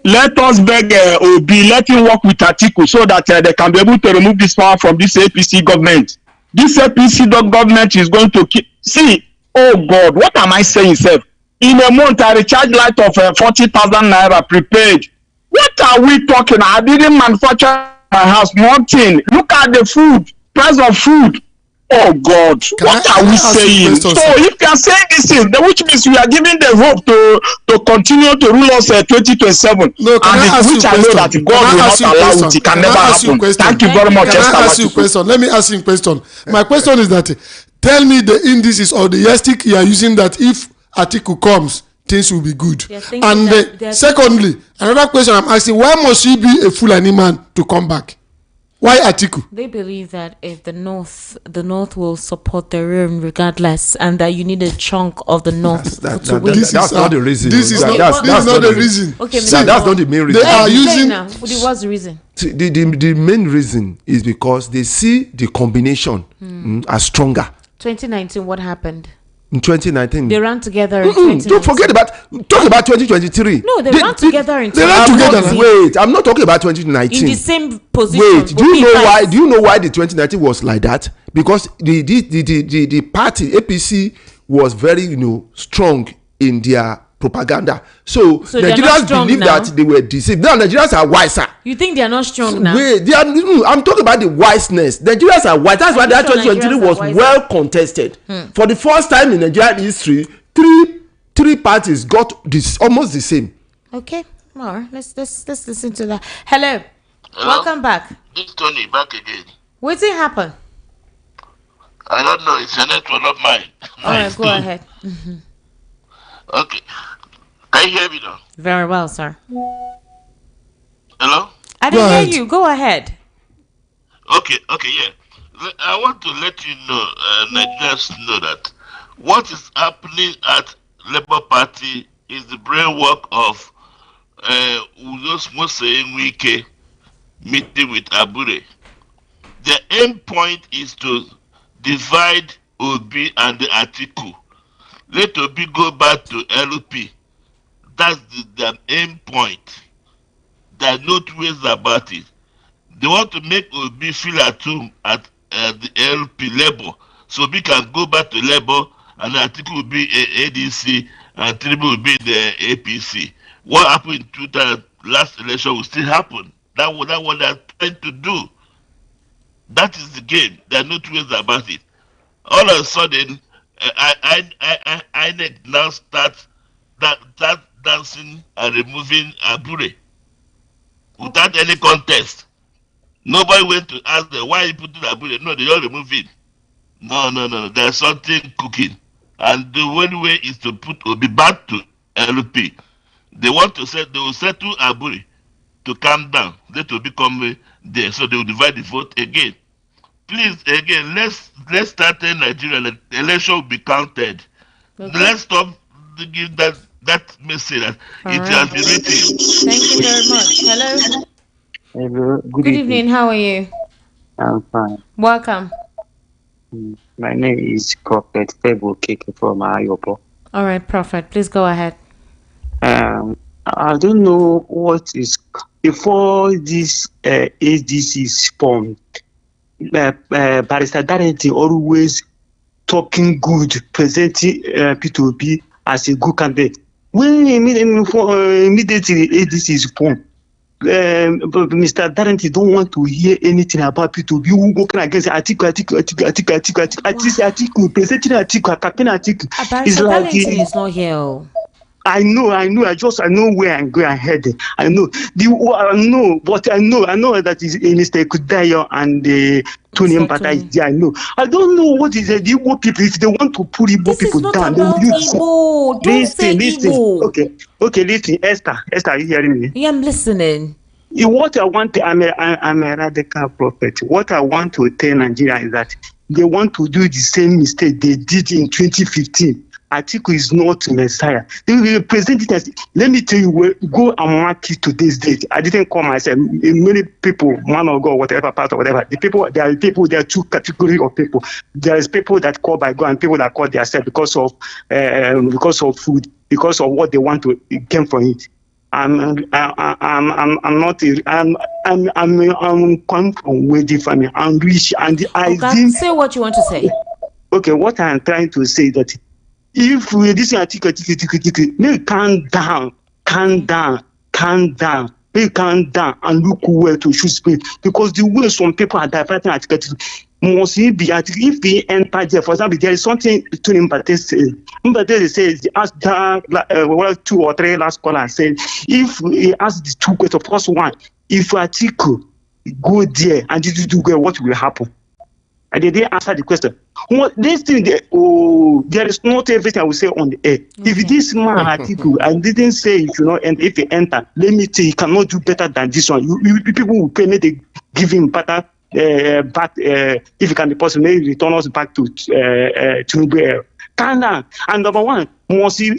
let us beg Obi, let him work with Atiku so that they can be able to remove this power from this APC government. This APC government is going to keep. See, oh God, what am I saying, sir? In a month, I recharge light of 40,000 naira prepaid. What are we talking? I didn't manufacture my house, nothing. Look at the food, price of food. Oh God, what are we saying? So if you are saying this thing, which means we are giving the hope to continue to rule us 2027. No, which I know that God will not allow it. It can never happen. Thank you very much. Can I ask you a question? Let me ask you a question. My question is that tell me the indices or the yardstick you are using that if Atiku comes, things will be good. And secondly, another question I'm asking, why must he be a Fulani man to come back? Why Atiku? They believe that if the North will support their own regardless, and that you need a chunk of the North to win. That's not the reason. This is not the reason. Okay, that's not the main reason. They are using. What's the reason? The main reason is because they see the combination as stronger. 2019, what happened? In 2019, they ran together. In 2019. Don't forget talk about 2023. No, they ran together in 2019. They ran together. Wait, I'm not talking about 2019. In the same position. Wait, do you know why? Do you know why the 2019 was like that? Because the party APC was very strong in their propaganda. So Nigerians believe that they were deceived. Now Nigerians are wiser. You think they are not strong now? Wait, I'm talking about the wiseness. Nigerians are wise. That's why that 2023 was well contested. For the first time in Nigerian history, three parties got this almost the same. Okay, more. Let's listen to that. Hello. Welcome back. This Tony back again. What's it happen? I don't know. It's a network of mine. All right, go ahead. Okay. Can you hear me now? Very well, sir. Hello? I didn't hear you. Go ahead. Okay, yeah. I want to let you know, Nigerians know that what is happening at Labour Party is the brainwork of Udos Mose Wike meeting with Abure. The end point is to divide Obi and the Atiku. Let Obi go back to LP. That's the end point. There are no two ways about it. They want to make Obi feel at home at the LP Labour, so Obi can go back to Labour, and Atiku will be ADC, and Tinubu will be the APC. What happened to the last election will still happen. That's what they're trying to do. That is the game. There are no two ways about it. All of a sudden, INEC now starts dancing and removing Abure without any contest. Nobody went to ask them why you put Abure. No, they all remove it. No. There's something cooking. And the only way is to put Obi back to LP. They want to say they will settle Abure to calm down. Let Obi come there. So they will divide the vote again. Please, again, let's start in Nigeria. The election will be counted. Okay. Let's stop to give that message that it has been written. Thank you very much. Hello. Hello. Good evening. How are you? I'm fine. Welcome. My name is Prophet Febo Keke from Ayopo. All right, Prophet. Please go ahead. I don't know what is before this ADC is formed. Barrister Darrenti always talking good, presenting P2B as a good candidate. When immediately ADC is formed, Mr. Darrenti don't want to hear anything about P2B. Who go against Atiku, presenting Atiku, campaign Atiku. Barrister Darrenti is not here. I know where I'm going ahead. I know that is Mr. Kudayo and Tony Mbata is there. I know. I don't know what is the Igbo people. If they want to put Igbo people down, they will use Igbo. Don't say Igbo. Okay, listen, Esther, are you hearing me? Yeah, I'm listening. What I want, I'm a radical prophet. What I want to tell Nigeria is that they want to do the same mistake they did in 2015. Atiku is not Messiah. They will present it as, let me tell you, go and mark it to this date. I didn't call myself. Many people, man or God, whatever part or whatever. There are two categories of people. There is people that call by God and people that call themselves because of food, because of what they want to gain from it. I'm come from wealthy family. I'm rich, and I didn't say what you want to say. Okay, what I'm trying to say that. If we this article, maybe calm down, maybe calm down and look where to shoot speed, because the way some people are diverting article must be if we enter there. For example, there is something to Mbate says ask that 2 or 3 last caller said if we ask the 2 questions, first one, if article go there and you do go, what will happen? And they didn't answer the question. This thing, there is not everything I will say on the air. Okay. If this man Atiku, I didn't say you should not enter. If he enter, let me tell you, he cannot do better than this one. People will pay me, they give him better back. If it can be possible, maybe return us back to Tinubu. And number one, P2B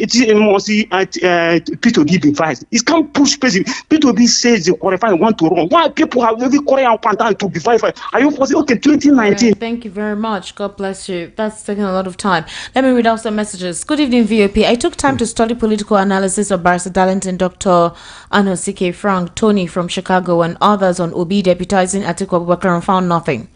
device. It can't push P2B. P2B says the qualifier want to run. Why people have every Korean pantan to be verified? Are you possible? Okay, 2019. Right, thank you very much. God bless you. That's taking a lot of time. Let me read out some messages. Good evening, VOP. I took time to study political analysis of Barrister Darlington, Dr. Anosike Frank, Tony from Chicago, and others on Obi deputizing Atiku Abubakar and found nothing.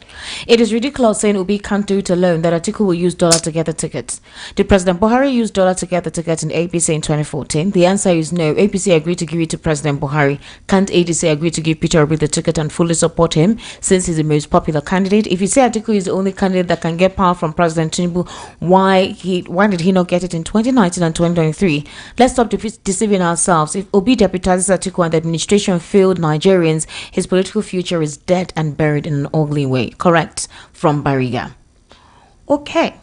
It is ridiculous saying Obi can't do it alone, that Atiku will use dollar to get the tickets. Did President Buhari use dollar to get the ticket in APC in 2014? The answer is no. APC agreed to give it to President Buhari. Can't ADC agree to give Peter Obi the ticket and fully support him since he's the most popular candidate? If you say Atiku is the only candidate that can get power from President Tinubu, why did he not get it in 2019 and 2023? Let's stop deceiving ourselves. If Obi deputizes Atiku and the administration failed Nigerians, his political future is dead and buried in an ugly way. Correct. From Bariga. Okay.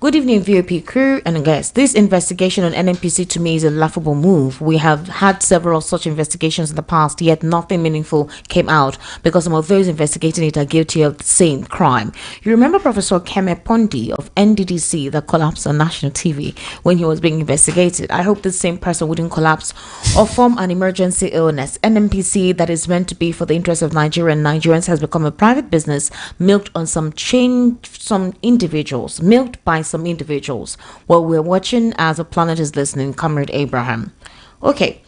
Good evening, VOP crew and guests. This investigation on NNPC to me is a laughable move. We have had several such investigations in the past, yet nothing meaningful came out because some of those investigating it are guilty of the same crime. You remember Professor Keme Pondi of NDDC that collapsed on national TV when he was being investigated. I hope the same person wouldn't collapse or form an emergency illness. NNPC that is meant to be for the interest of Nigeria and Nigerians has become a private business milked by some individuals. Well, we're watching as a planet is listening, Comrade Abraham. Okay.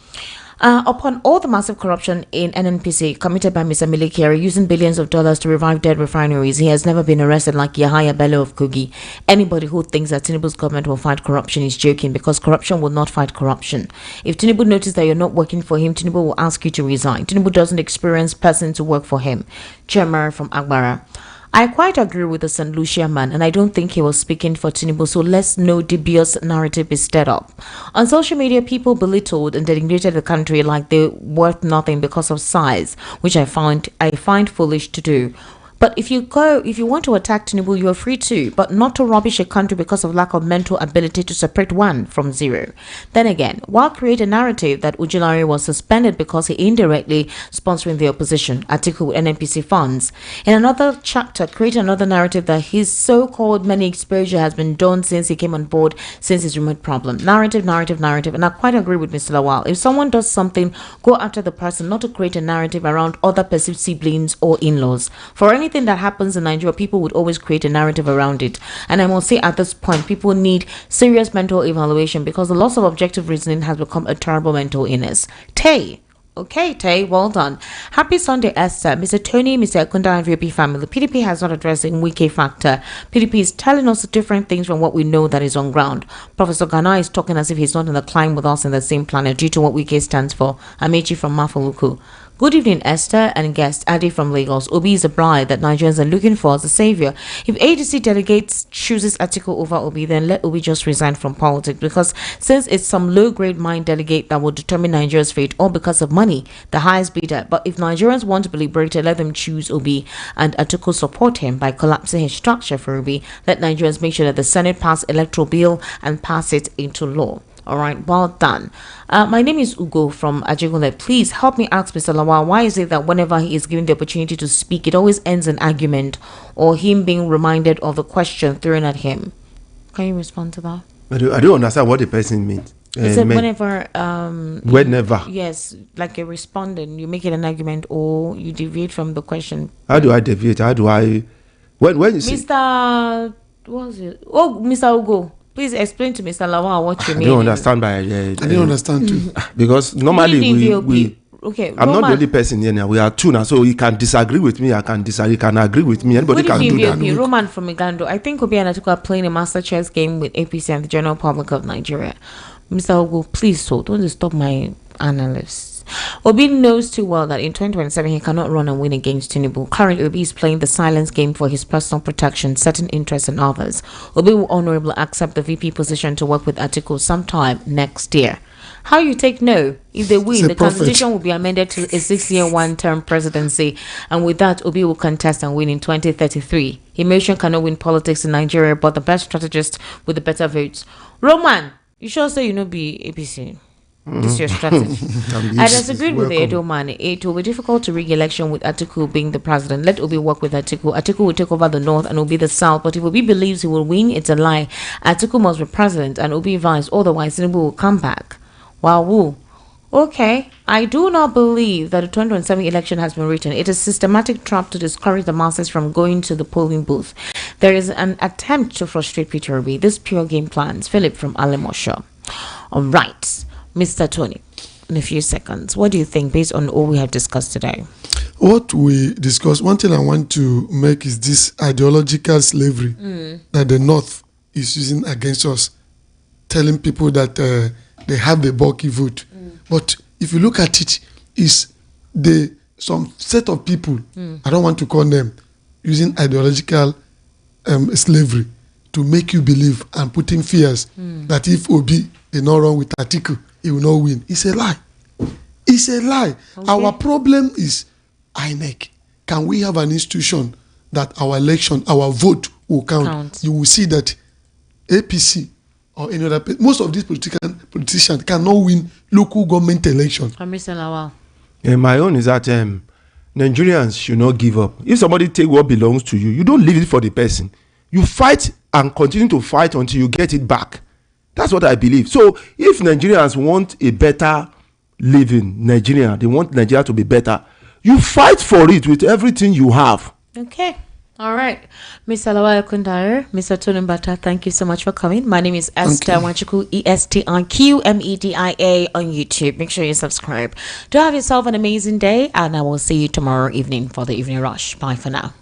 Upon all the massive corruption in NNPC committed by Mr. Milikere using billions of dollars to revive dead refineries, he has never been arrested like Yahaya Bello of Kogi. Anybody who thinks that Tinubu's government will fight corruption is joking, because corruption will not fight corruption. If Tinubu notices that you're not working for him, Tinubu will ask you to resign. Tinubu doesn't experience person to work for him. Chemar from Agbara. I quite agree with the St. Lucia man, and I don't think he was speaking for Tinubu, so let's no dubious narrative is stirred up. On social media, people belittled and denigrated the country like they're worth nothing because of size, which I find foolish to do. But if you want to attack Tinubu, you are free to, but not to rubbish a country because of lack of mental ability to separate one from zero. Then again, why create a narrative that Ojulari was suspended because he indirectly sponsoring the opposition, Atiku with NNPC funds? In another chapter, create another narrative that his so-called money exposure has been done since he came on board, since his remote problem. Narrative. And I quite agree with Mr. Lawal. If someone does something, go after the person, not to create a narrative around other perceived siblings or in-laws. For anything that happens in Nigeria, people would always create a narrative around it. And I must say at this point, people need serious mental evaluation, because the loss of objective reasoning has become a terrible mental illness. Okay, Tay, well done. Happy Sunday, Esther. Mr. Tony, Mr. Akunda, and VP family. PDP has not addressed the Nwike factor. PDP is telling us different things from what we know that is on ground. Professor Ghana is talking as if he's not in the climb with us in the same planet due to what Wike stands for. Amechi from Mafuluku. Good evening, Esther and guest Adi from Lagos. Obi is a bride that Nigerians are looking for as a savior. If ADC delegates chooses Atiku over Obi, then let Obi just resign from politics, because since it's some low-grade mind delegate that will determine Nigeria's fate, all because of money, the highest bidder. But if Nigerians want to be liberated, let them choose Obi, and Atiku support him by collapsing his structure for Obi. Let Nigerians make sure that the Senate pass electoral bill and pass it into law. All right, well done. My name is Ugo from Ajigule. Please help me ask Mr. Lawal, why is it that whenever he is given the opportunity to speak, it always ends in argument or him being reminded of the question thrown at him? Can you respond to that? I don't understand what the person means. Is it whenever? Whenever. Yes, like a respondent, you make it an argument or you deviate from the question. How do I deviate? How do I? When you Mr. What was it? Oh, Mr. Ugo. Please explain to Mr. Lawal what you mean. I don't understand I don't understand too. Because normally we okay. I'm not the only person here now. We are two now, so he can disagree with me. I can disagree. He can agree with me. Anybody can do that. Roman from Igando. I think Obi and Atiku are playing a master chess game with APC and the general public of Nigeria. Mr. Ogo, please, so don't disturb my analysts. Obi knows too well that in 2027 he cannot run and win against Tinubu. Currently, Obi is playing the silence game for his personal protection, certain interests and others. Obi will honorably accept the VP position to work with Atiku sometime next year. How you take no? If they win, the constitution will be amended to a 6-year one-term presidency, and with that, Obi will contest and win in 2033. Emotion cannot win politics in Nigeria, but the best strategist with the better votes. Roman, you sure say you know be APC? This is your strategy. I disagreed with the Edo man. It will be difficult to rig election with Atiku being the president. Let Obi work with Atiku. Atiku will take over the north and Obi the south. But if Obi believes he will win, it's a lie. Atiku must be president and Obi vice. Otherwise, Tinubu will come back. Wow. Okay. I do not believe that the 2027 election has been written. It is a systematic trap to discourage the masses from going to the polling booth. There is an attempt to frustrate Peter Obi. This pure game plans. Philip from Alemosha. All right. Mr. Tony, in a few seconds, what do you think based on all we have discussed today? What we discussed, one thing I want to make is this ideological slavery that the North is using against us, telling people that they have the bulky vote. But if you look at it, it's some set of people, I don't want to call them, using ideological slavery to make you believe and put in fears that if Obi is not wrong with Atiku, he will not win. It's a lie. It's a lie. Okay. Our problem is INEC. Can we have an institution that our election, our vote will count? You will see that APC or any other, most of these politicians cannot win local government election. My own is that Nigerians should not give up. If somebody take what belongs to you, you don't leave it for the person. You fight and continue to fight until you get it back. That's what I believe. So if Nigerians want a better living Nigeria, they want Nigeria to be better, you fight for it with everything you have. Okay. All right. Mr. Lawal Kundare, Mr. Tunumbata, thank you so much for coming. My name is Esther Wachuku, ESTONQMEDIA on YouTube. Make sure you subscribe. Do have yourself an amazing day, and I will see you tomorrow evening for the evening rush. Bye for now.